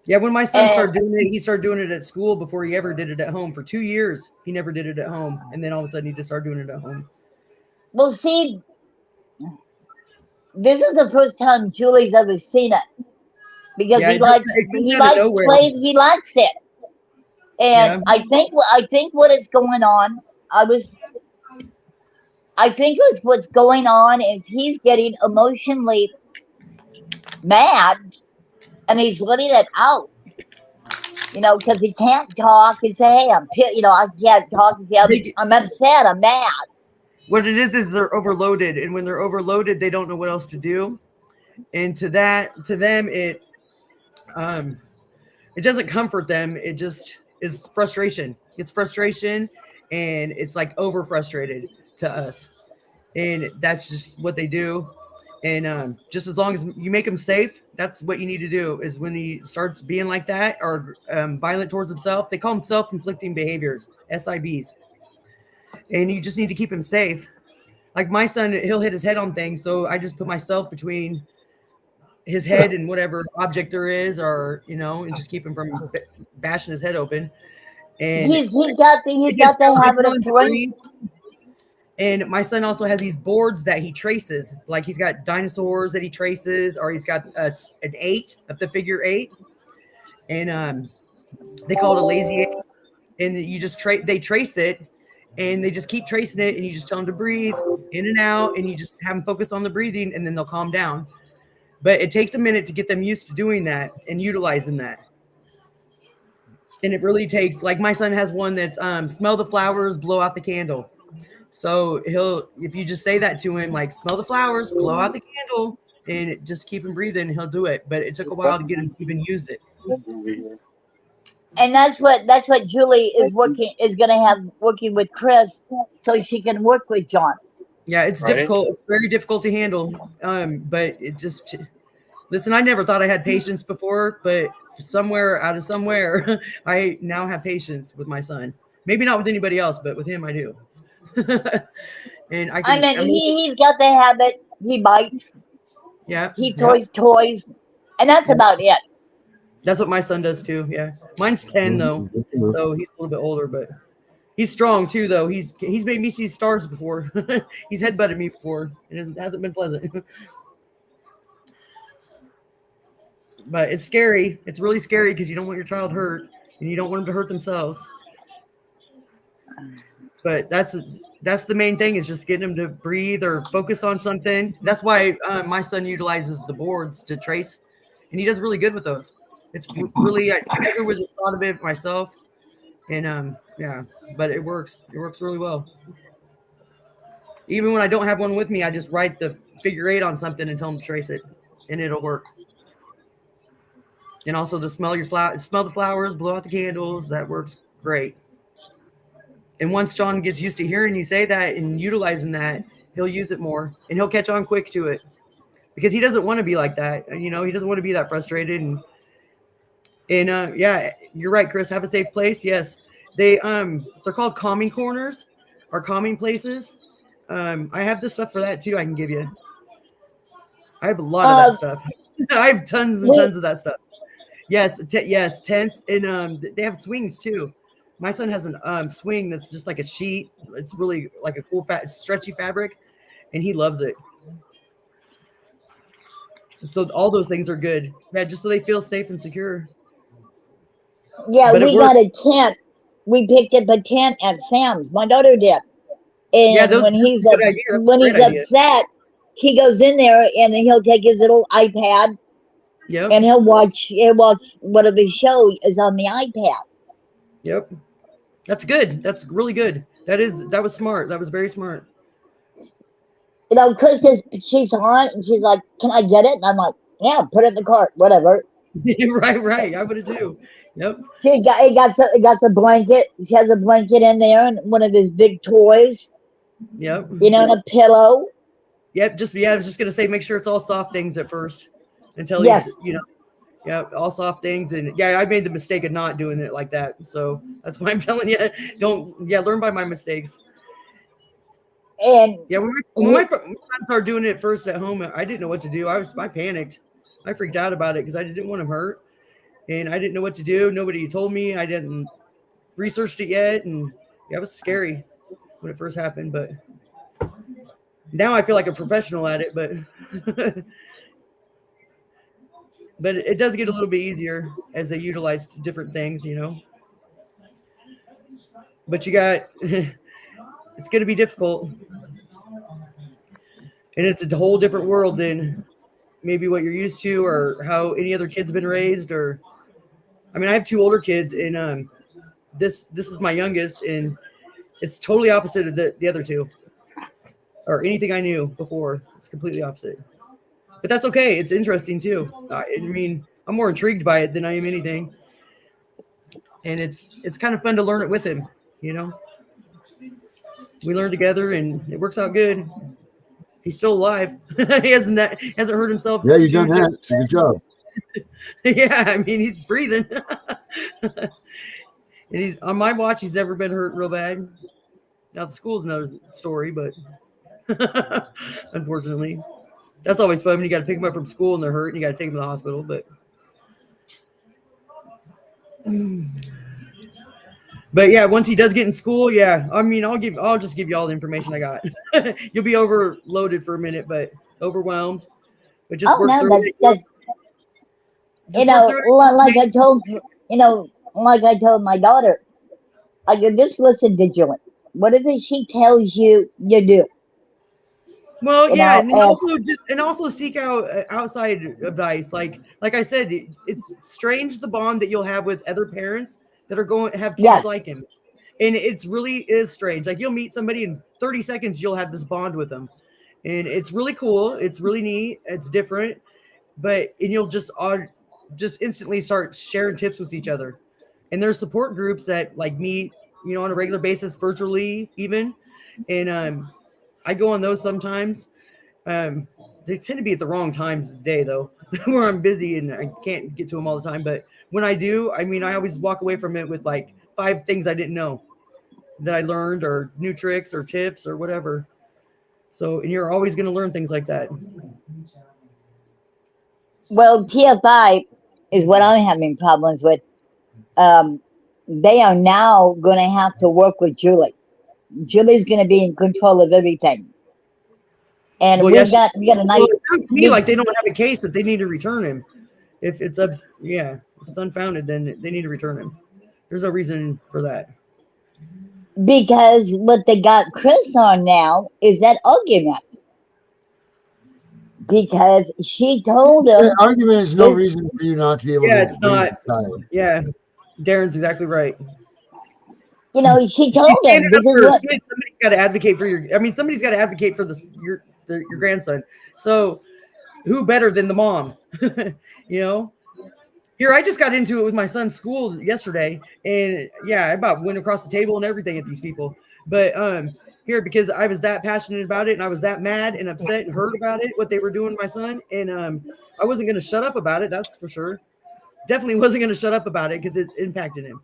Yeah, when my son And started doing it, he started doing it at school before he ever did it at home. For 2 years, he never did it at home, and then all of a sudden he just started doing it at home. well, see, this is the first time Julie's ever seen it because Yeah, it comes out of nowhere. he likes it. And Yeah, I think what is going on, I think what's going on is he's getting emotionally mad and he's letting it out. You know, because he can't talk and say, "Hey, I can't talk and say I'm upset, I'm mad." what it is they're overloaded, and when they're overloaded, they don't know what else to do. And to them, it doesn't comfort them. It just is frustration. It's frustration, and it's like over frustrated to us, and that's just what they do. And just as long as you make him safe, that's what you need to do. Is when he starts being like that or violent towards himself, they call them self-inflicting behaviors, SIBs, and you just need to keep him safe. Like my son, he'll hit his head on things, so I just put myself between his head and whatever object there is, or and just keep him from bashing his head open. And He's got the habit of throwing. And my son also has these boards that he traces. Like he's got dinosaurs that he traces, or he's got an 8 of the figure 8, and they call it a lazy 8. And you just they trace it, and they just keep tracing it, and you just tell them to breathe in and out, and you just have them focus on the breathing, and then they'll calm down. But it takes a minute to get them used to doing that and utilizing that. And it really takes, like my son has one that's smell the flowers, blow out the candle. So if you just say that to him, like smell the flowers, blow out the candle, and just keep him breathing, he'll do it. But it took a while to get him to even use it. And that's what Julie is going to have working with Chris, so she can work with John. Yeah, it's difficult. It's very difficult to handle. But it just listen. I never thought I had patience before, but somewhere out of somewhere, I now have patience with my son. Maybe not with anybody else, but with him, I do. And he's got the habit. He bites. Yeah. He throws toys, and that's about it. That's what my son does too. Yeah, mine's 10 though, so he's a little bit older, but he's strong too. Though he's made me see stars before. He's headbutted me before, and it hasn't been pleasant. But it's scary. It's really scary because you don't want your child hurt, and you don't want them to hurt themselves. But that's the main thing, is just getting them to breathe or focus on something. That's why my son utilizes the boards to trace, and he does really good with those. It's really, I never would have thought of it myself, and yeah, but it works. It works really well. Even when I don't have one with me, I just write the figure 8 on something and tell them to trace it, and it'll work. And also the smell the flowers, blow out the candles. That works great. And once John gets used to hearing you say that and utilizing that, he'll use it more, and he'll catch on quick to it, because he doesn't want to be like that. He doesn't want to be that frustrated. And yeah, you're right, Chris. Have a safe place. Yes, they're called calming corners or calming places. I have this stuff for that too. I can give you. I have a lot of that stuff. I have tons and tons of that stuff. Yes, yes, tents, and they have swings too. My son has an swing that's just like a sheet. It's really like a cool, stretchy fabric, and he loves it. So all those things are good. Yeah, just so they feel safe and secure. Yeah, we got a tent. We picked up a tent at Sam's. My daughter did. And when he's upset, he goes in there and he'll take his little iPad. Yep. And he'll watch whatever show is on the iPad. Yep. That's good. That's really good. That was smart. That was very smart. Chris she's on and she's like, "Can I get it?" And I'm like, "Yeah, put it in the cart, whatever." Right. I would have too. Yep. It got the blanket. She has a blanket in there and one of his big toys. Yep. And a pillow. Yep. I was just gonna say, make sure it's all soft things at first, until Yeah, all soft things. And yeah, I made the mistake of not doing it like that. So that's why I'm telling you, learn by my mistakes. And Yeah, when my son started doing it first at home, I didn't know what to do. I panicked. I freaked out about it because I didn't want him hurt. And I didn't know what to do. Nobody told me. I didn't researched it yet. And yeah, it was scary when it first happened. But now I feel like a professional at it. But but it does get a little bit easier as they utilize different things, you know. But you got it's going to be difficult, and it's a whole different world than maybe what you're used to or how any other kid's been raised. Or I mean, I have two older kids, and this is my youngest, and it's totally opposite of the other two or anything I knew before. It's completely opposite, but that's okay. It's interesting too. I mean, I'm more intrigued by it than I am anything, and it's kind of fun to learn it with him, you know. We learn together, and it works out good. He's still alive. He hasn't hurt himself. Yeah, you've done that. It's a good job. Yeah, I mean, he's breathing. And he's on my watch. He's never been hurt real bad. Now the school's another story, but unfortunately, that's always fun when you got to pick them up from school and they're hurt and you got to take them to the hospital. But yeah, once he does get in school, yeah, I mean, I'll just give you all the information I got. You'll be overloaded for a minute, but overwhelmed. But just work through it. That's you know, like I told my daughter, I go, just listen to Julie. Whatever she tells you, you do. Well, yeah, and also seek out outside advice. Like I said, it's strange the bond that you'll have with other parents that are going to have kids like him, and it's really is strange. Like you'll meet somebody in 30 seconds, you'll have this bond with them, and it's really cool. It's really neat. It's different, and you'll just instantly start sharing tips with each other. And there's support groups that like meet, you know, on a regular basis, virtually even, and I go on those sometimes. They tend to be at the wrong times of the day though, where I'm busy and I can't get to them all the time. But when I do, I mean, I always walk away from it with like 5 things I didn't know that I learned, or new tricks or tips or whatever. So, and you're always going to learn things like that. Well, PFI is what I'm having problems with. They are now going to have to work with Julie. Julie's going to be in control of everything. And we got a nice. Well, it sounds to me like they don't have a case that they need to return him. If it's if it's unfounded, then they need to return him. There's no reason for that. Because what they got Chris on now is that argument. Because she told him. The argument is no reason for you not to be able to. Yeah, it's not. Yeah, Darren's exactly right. You know, she told him. Somebody's got to advocate for your. I mean, somebody's got to advocate for your grandson. So, who better than the mom? You know. Here, I just got into it with my son's school yesterday, and yeah, I about went across the table and everything at these people. But here, because I was that passionate about it, and I was that mad and upset and hurt about it, what they were doing to my son, and I wasn't going to shut up about it. That's for sure. Definitely wasn't going to shut up about it because it impacted him.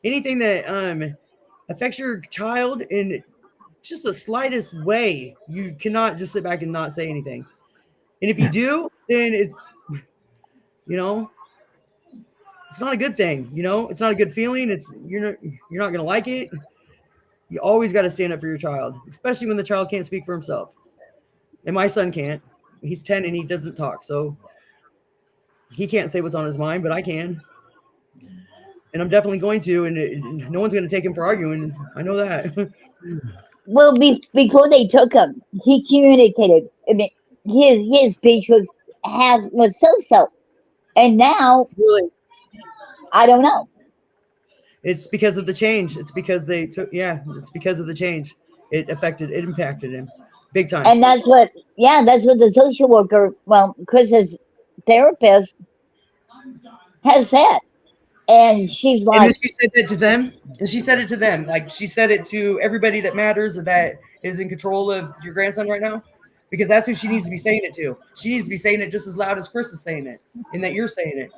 Anything that affects your child in just the slightest way, you cannot just sit back and not say anything. And if you do, then it's, you know, it's not a good thing. You know, it's not a good feeling. You're not going to like it. You always got to stand up for your child, especially when the child can't speak for himself. And my son can't. He's 10 and he doesn't talk, so he can't say what's on his mind, but I can. And I'm definitely going to, and no one's going to take him for arguing. I know that. Well, before they took him, he communicated. I mean, his speech was so, and now really, I don't know. It's because of the change. It's because they took. Yeah, it's because of the change. It impacted him big time. And that's what the social worker, well, Chris's therapist, has said. And she's like, and she said that to them. And she said it to them. Like she said it to everybody that matters or that is in control of your grandson right now. Because that's who she needs to be saying it to. She needs to be saying it just as loud as Chris is saying it, and that you're saying it.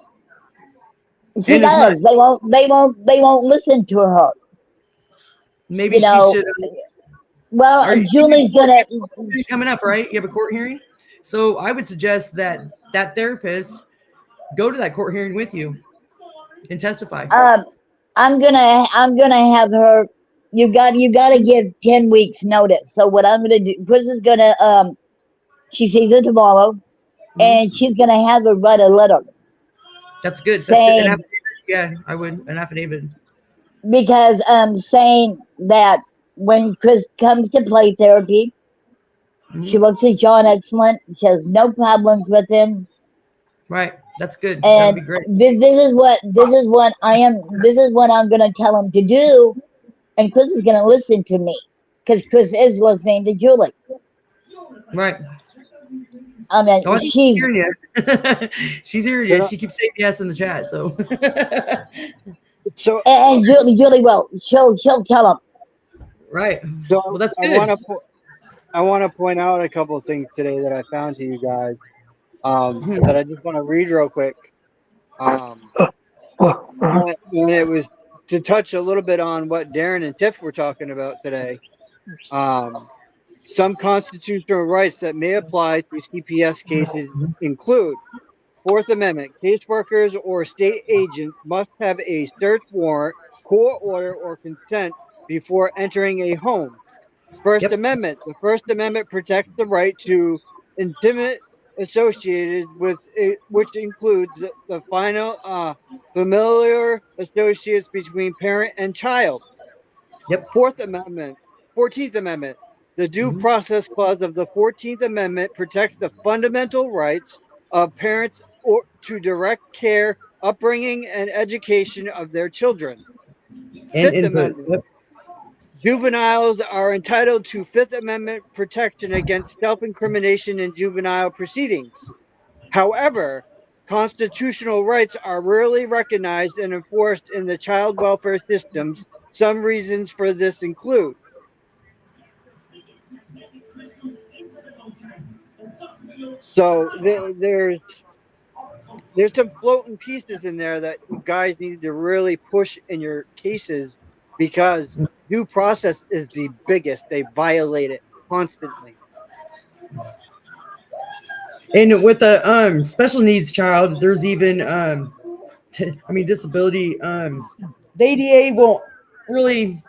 She And as much, does. They won't listen to her. maybe You she know, should. well, Are you, Julie's gonna. coming up, right? You have a court hearing, so I would suggest that that therapist go to that court hearing with you and testify. Um, I'm gonna have her. You got to give 10 weeks notice. So what I'm gonna do, Chris is gonna she sees it tomorrow, Mhm. and she's gonna have her write a letter That's good. That's good. An saying, affidavit. Yeah, I would an affidavit. because saying that when Chris comes to play therapy, she Mhm. looks at John excellent. She has no problems with him, Right. That's good. That would and be great. this is what I'm gonna tell him to do, and Chris is gonna listen to me because Chris is listening to Julie. Right. I mean, Oh, I think she's she's hearing you. She's hearing you. So, She keeps saying yes in the chat. So, so, and Julie will. She'll tell him. right. so Well, that's I good. want to I want to point out a couple of things today that I found to you guys that I just want to read real quick. And it was to touch a little bit on what Darren and Tiff were talking about today. Some constitutional rights that may apply to CPS cases include Fourth Amendment. Caseworkers or state agents must have a search warrant, court order, or consent before entering a home. First Yep. Amendment. The First Amendment protects the right to intimate associated with it, which includes the final familiar associates between parent and child. Yep. Fourth Amendment, 14th Amendment. The Due Mhm. Process Clause of the 14th Amendment protects the fundamental rights of parents or to direct care, upbringing, and education of their children. And Fifth input. Amendment. Yep. Juveniles are entitled to Fifth Amendment protection against self-incrimination in juvenile proceedings. However, constitutional rights are rarely recognized and enforced in the child welfare systems. Some reasons for this include so there's some floating pieces in there that you guys need to really push in your cases because due process is the biggest. They violate it constantly. And with the special needs child, there's even I mean disability. The ADA won't really.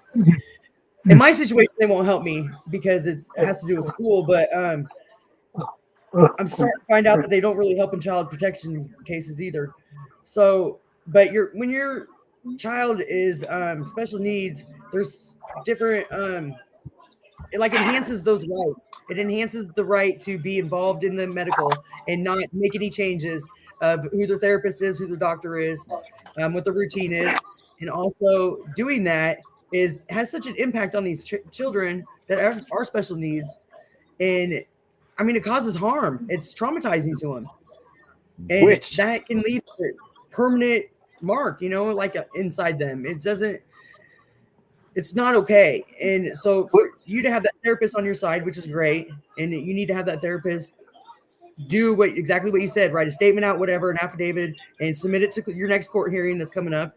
In my situation, they won't help me because it has to do with school. But I'm starting to find out that they don't really help in child protection cases either. So, but when your child is special needs, there's different it like enhances those rights. It enhances the right to be involved in the medical and not make any changes of who their therapist is, who their doctor is, what the routine is, and also doing that has such an impact on these children that are special needs, and I mean it causes harm. It's traumatizing to them, and Which that can leave a permanent mark, like inside them. It's not okay. And so for you to have that therapist on your side, which is great, and you need to have that therapist do exactly what you said, write a statement out, whatever, an affidavit, and submit it to your next court hearing that's coming up,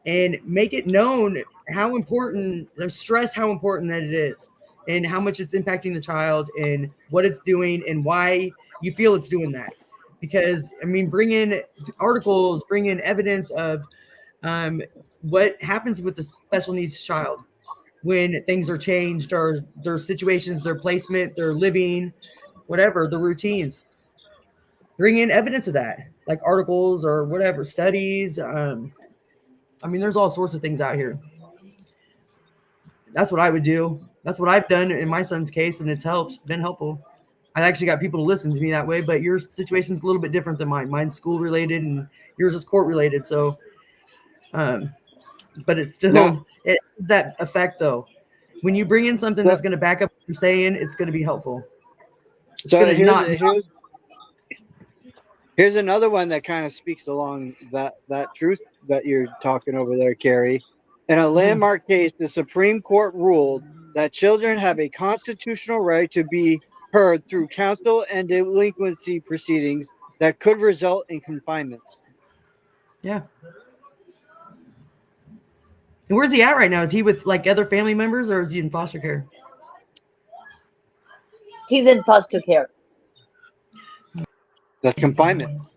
and make it known how important, stress how important that it is, and how much it's impacting the child, and what it's doing, and why you feel it's doing that. Because I mean, bring in articles, bring in evidence of what happens with the special needs child when things are changed, or their situations, their placement, their living, whatever, the routines. Bring in evidence of that, like articles or whatever, studies. I mean, there's all sorts of things out here. That's what I would do. That's what I've done in my son's case, and it's been helpful. I actually got people to listen to me that way, but your situation's a little bit different than mine. Mine's school related, and yours is court related. So, but it's now, still it has that effect though. When you bring in something so, that's going to back up what you're saying, it's going to be helpful. It's so going to not. here's another one that kind of speaks along that truth that you're talking over there, Carrie. In a landmark case, the Supreme Court ruled that children have a constitutional right to be heard through counsel and delinquency proceedings that could result in confinement. Yeah. And where's he at right now? Is he with like other family members or is he in foster care? He's in foster care. That's confinement.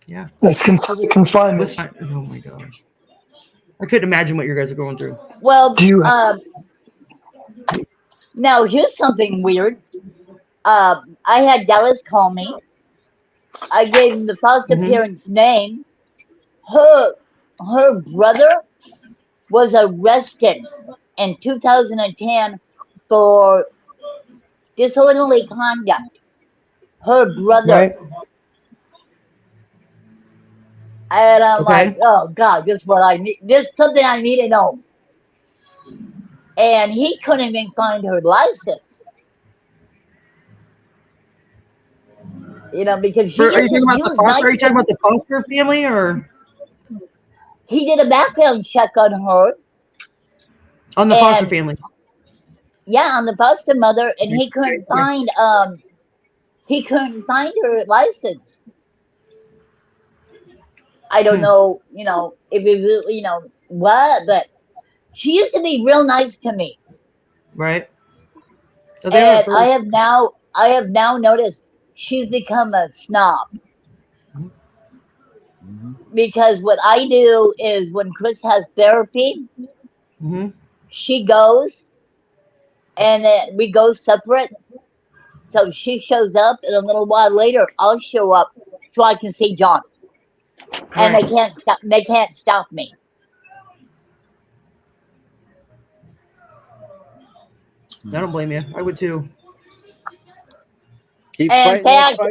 Yeah. That's considered confinement. Oh my gosh. I couldn't imagine what you guys are going through. Well, Do you now here's something weird. I had Dallas call me. I gave him the foster parent's name. Her brother was arrested in 2010 for disorderly conduct. Her brother. Right. And I'm like, oh God, this is what I need. This is something I need to know. And he couldn't even find her license. You know, because Are you talking about the foster? Are you talking about the foster family or? He did a background check on her. On the foster family. Yeah, on the foster mother, and he couldn't find her license. I don't know, you know, if it was, you know, what, but she used to be real nice to me. Right. So and I have now noticed she's become a snob. Because what I do is when Chris has therapy, she goes and then we go separate. So she shows up and a little while later I'll show up so I can see John. And they can't stop me. I don't blame you. I would too. Keep in fact,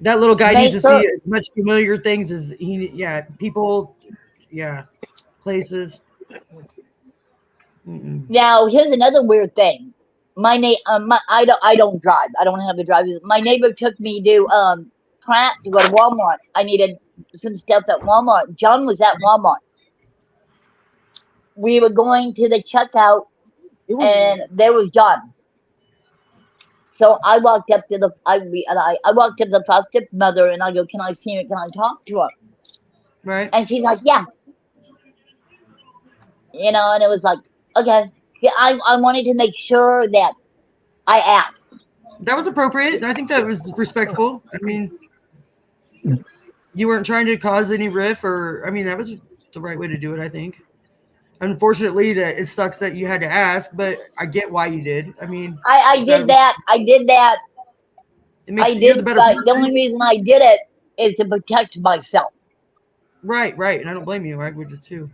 that little guy needs to see as much familiar things as people, places. Now here's another weird thing. I don't drive. I don't have a driver. My neighbor took me to Pratt to go to Walmart. I needed some stuff at Walmart. John was at Walmart. We were going to the checkout, and there was John. So I walked up to the foster mother, and I go, "Can I see her? Can I talk to her?" Right. And she's like, "Yeah." You know, and it was like, okay. Yeah, I wanted to make sure that I asked. That was appropriate. I think that was respectful. I mean, you weren't trying to cause any riff that was the right way to do it, I think. Unfortunately, that it sucks that you had to ask, but I get why you did. I mean, I did that. It makes you the better person. The only reason I did it is to protect myself. Right, and I don't blame you. I would too.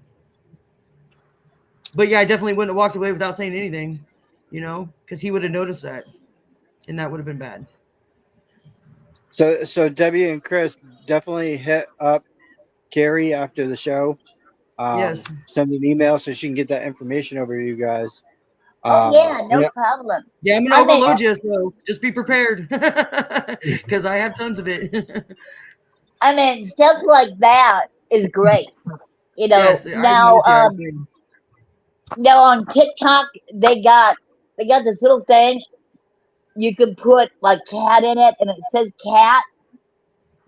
But yeah, I definitely wouldn't have walked away without saying anything, you know, because he would have noticed that, and that would have been bad. So Debbie and Chris definitely hit up Carrie after the show. Yes. Send an email so she can get that information over to you guys. No problem. Yeah, I'm gonna overload you, so just be prepared because I have tons of it. I mean, stuff like that is great. You know, yes, now on TikTok they got this little thing you can put like cat in it, and it says cat.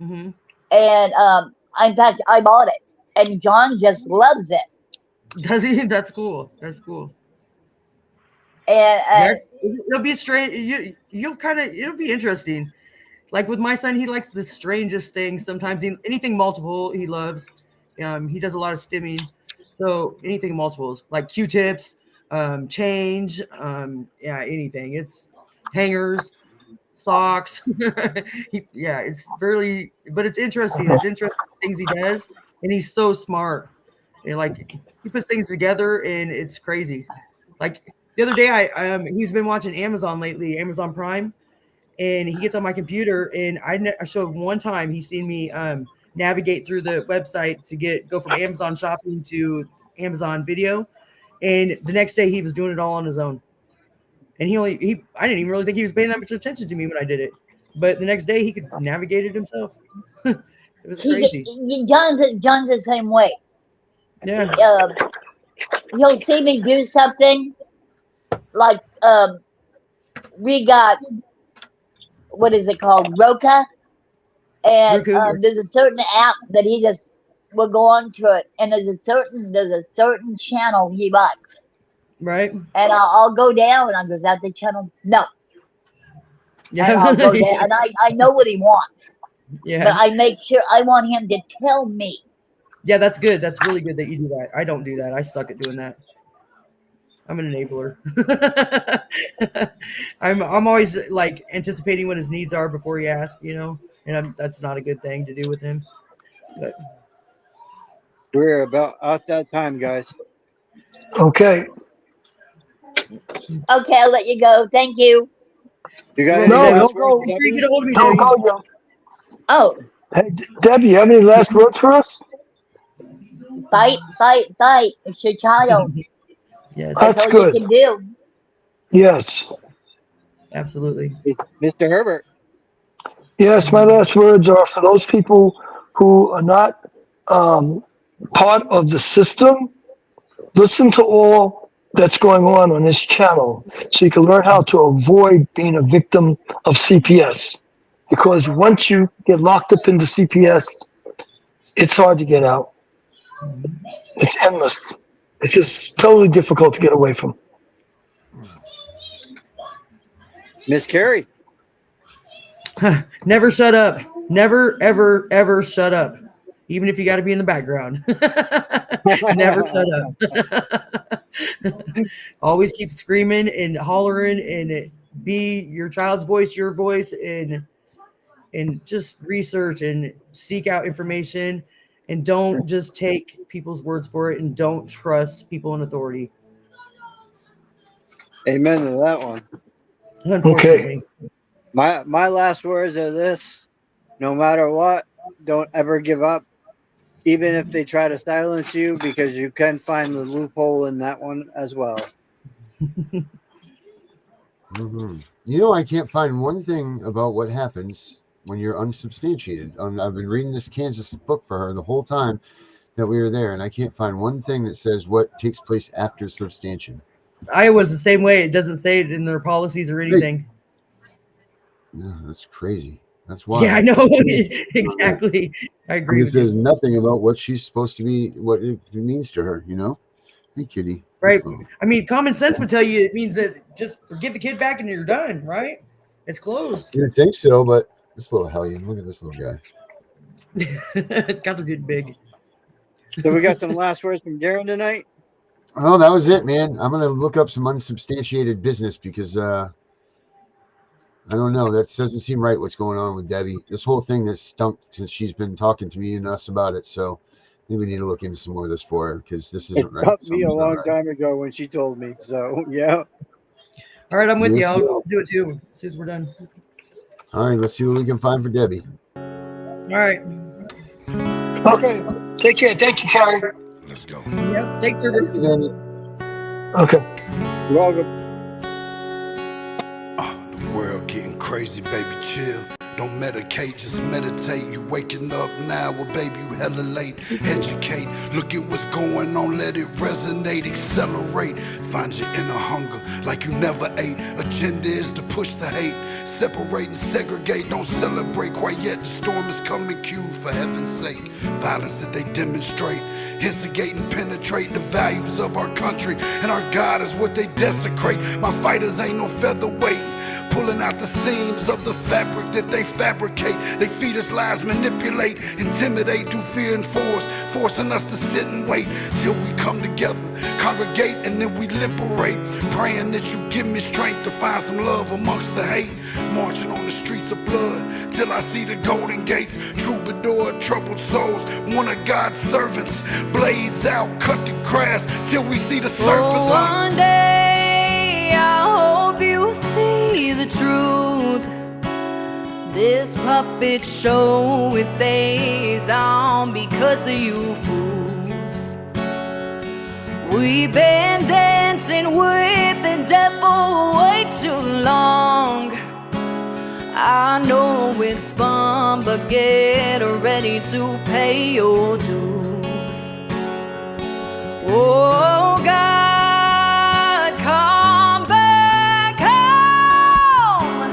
Mm-hmm. And in fact, I bought it, and John just loves it. Does he? That's cool. That's cool. And it'll be strange. It'll be interesting. Like with my son, he likes the strangest things. Sometimes anything multiple he loves. He does a lot of stimming, so anything multiples like Q-tips, change, anything. It's hangers, socks. It's really, but it's interesting. It's interesting things he does, and he's so smart. And like he puts things together, and it's crazy. Like the other day, he's been watching Amazon lately, Amazon Prime, and he gets on my computer, and I showed one time he's seen me navigate through the website to go from Amazon shopping to Amazon Video, and the next day he was doing it all on his own. And I didn't even really think he was paying that much attention to me when I did it, but the next day he could navigate it himself. It was crazy. John's the same way. Yeah. He'll see me do something like we got, what is it called, Roca, And Cougar. there's a certain app that he just will go on to it, and there's a certain channel he likes, Right? and I'll go down and I go, "Is that the channel?" No, Yeah. and I'll go down, and I know what he wants, but Yeah. I make sure I want him to tell me. Yeah, that's good. That's really good that you do that. I don't do that. I suck at doing that. I'm an enabler. I'm always like anticipating what his needs are before he asks, and that's not a good thing to do with him. But We're about out that time, guys. Okay. Okay, I'll let you go. Thank you. You got you're any welcome, No, Debbie. last don't words, go. Make sure you Debbie? get a hold of me, Don't Debbie. go yet. Oh, Hey, Debbie, you have any last words for us? fight, fight, fight. It's your child. Yes, That's That's all you good. can do. Yes. absolutely. Mr. Herbert. Yes, my last words are for those people who are not part of the system. Listen to all that's going on this channel so you can learn how to avoid being a victim of CPS. Because once you get locked up into CPS, it's hard to get out. It's endless. It's just totally difficult to get away from. Miss Carrie. Never shut up. Never, ever, ever shut up. Even if you got to be in the background. Never shut up. Always keep screaming and hollering and be your child's voice, your voice, and just research and seek out information, and don't just take people's words for it, and don't trust people in authority. Amen to that one. Unfortunately. My last words are this: no matter what, don't ever give up, even if they try to silence you, because you can find the loophole in that one as well. I can't find one thing about what happens when you're unsubstantiated. I've been reading this Kansas book for her the whole time that we were there, and I can't find one thing that says what takes place after substantiation. Iowa's the same way. It doesn't say it in their policies or anything. No, that's crazy. That's why. Yeah, I know. Exactly. I agree It with says you. nothing about what she's supposed to be, what it means to her, Hey, kitty. Right. I mean, common sense would tell you it means that just give the kid back and you're done, right? It's closed. You would think so, but this little hellion, look at this little guy. It's got to get big. So we got some last words from Darren tonight. Oh, that was it, man. I'm gonna look up some unsubstantiated business because I don't know. That doesn't seem right. What's going on with Debbie? This whole thing has stunk since she's been talking to me and us about it. So maybe we need to look into some more of this for her because this isn't right. It me a Something's not long right. time ago when she told me. So yeah. All right, I'm with you. Yes, I'll do it too as soon as we're done. All right, let's see what we can find for Debbie. All right. Okay. Take care. Thank you, Carrie. Let's go. Yep. Thanks, Herbert. Okay. You're welcome. The world getting crazy, baby, chill. Don't medicate, just meditate. You waking up now, well, baby, you hella late. Educate, look at what's going on, let it resonate, accelerate. Find your inner hunger like you never ate. Agenda is to push the hate. Separate and segregate, don't celebrate quite yet. The storm is coming, Q, for heaven's sake. Violence that they demonstrate, instigate and penetrate the values of our country. And our God is what they desecrate. My fighters ain't no featherweight, pulling out the seams of the fabric that they fabricate. They feed us lies, manipulate, intimidate through fear and force, forcing us to sit and wait till we come together, congregate, and then we liberate. Praying that you give me strength to find some love amongst the hate. Marching on the streets of blood till I see the golden gates. Troubadour, troubled souls, one of God's servants. Blades out, cut the grass till we see the serpents. One day I hope you see the truth. This puppet show, it stays on because of you fools. We've been dancing with the devil way too long. I know it's fun, but get ready to pay your dues. Oh God, come back home.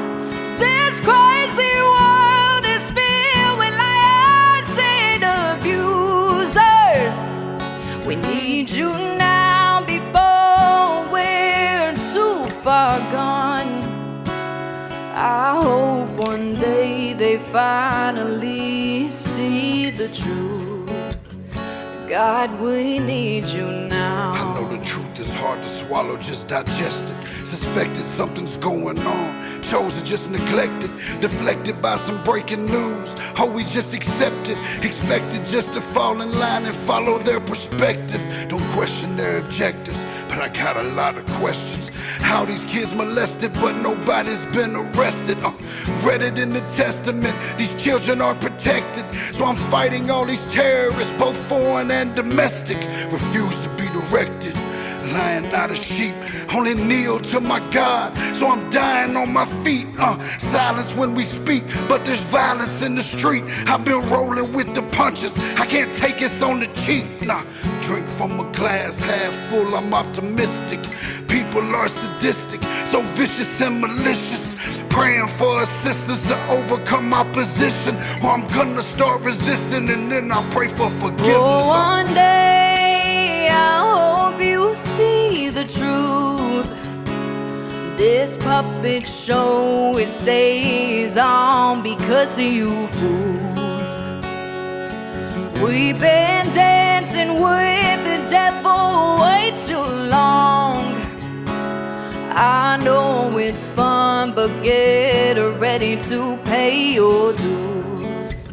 This crazy world is filled with too far gone. I hope one day they finally see the truth. God, we need you now. I know the truth is hard to swallow, just digest it. Suspected something's going on, chosen just neglected, deflected by some breaking news. Oh, we just accept it, expected just to fall in line and follow their perspective. Don't question their objectives, but I got a lot of questions. How these kids molested, but nobody's been arrested. Read it in the testament, these children are protected. So I'm fighting all these terrorists, both foreign and domestic. Refuse to be directed, lying not a sheep, only kneel to my God. So I'm dying on my feet. Silence when we speak, but there's violence in the street. I've been rolling with the punches, I can't take it on the cheap. Nah, drink from a glass half full, I'm optimistic. People are sadistic, so vicious and malicious. Praying for assistance to overcome opposition, or I'm gonna start resisting and then I'll pray for forgiveness. Oh, one day I hope you see the truth. This puppet show, it stays on because of you fools. We've been dancing with the devil way too long. I know it's fun, but get ready to pay your dues.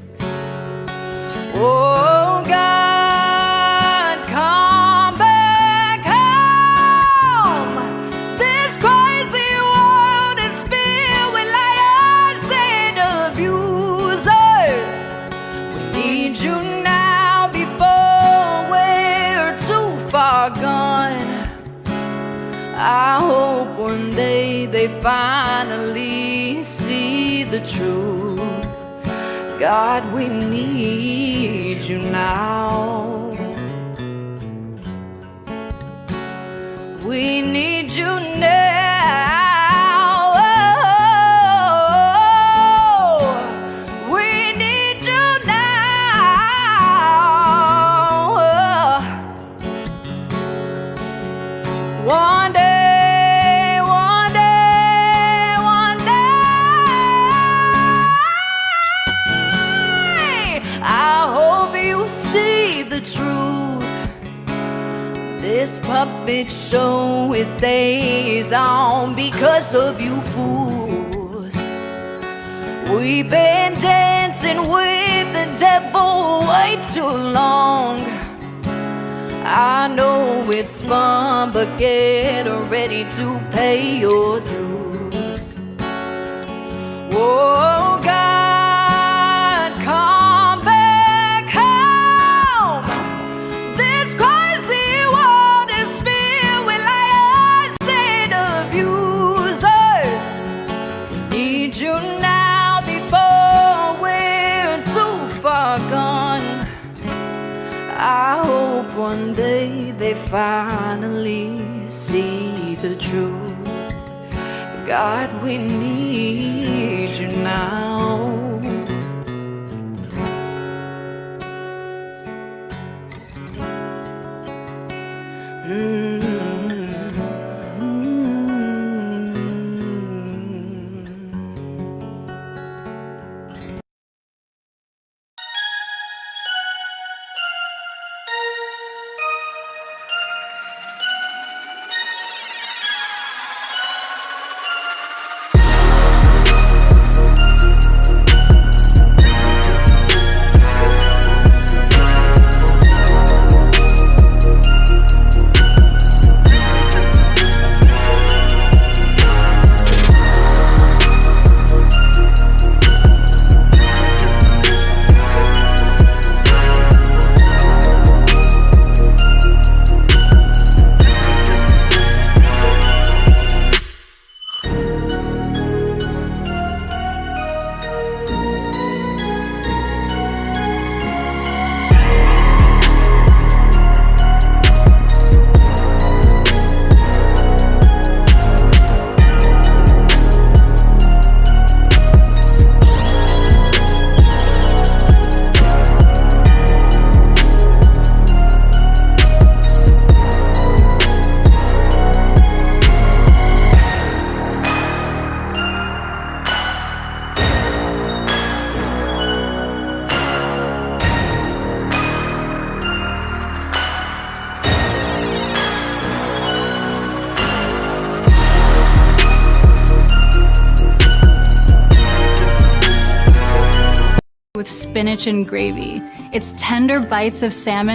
Oh God, come back home. This crazy world is filled with liars and abusers. We need you now before we're too far gone. I hope one day they finally see the truth. God, we need you now. We need you now. Oh, we need you now. One day. The truth. This puppet show, it stays on because of you fools. We've been dancing with the devil way too long. I know it's fun, but get ready to pay your dues. Oh God, come back home. This crazy world is filled with liars and abusers. We need you now before we're too far gone. I hope one day they finally see the truth. God, we need you now. with spinach and gravy. It's tender bites of salmon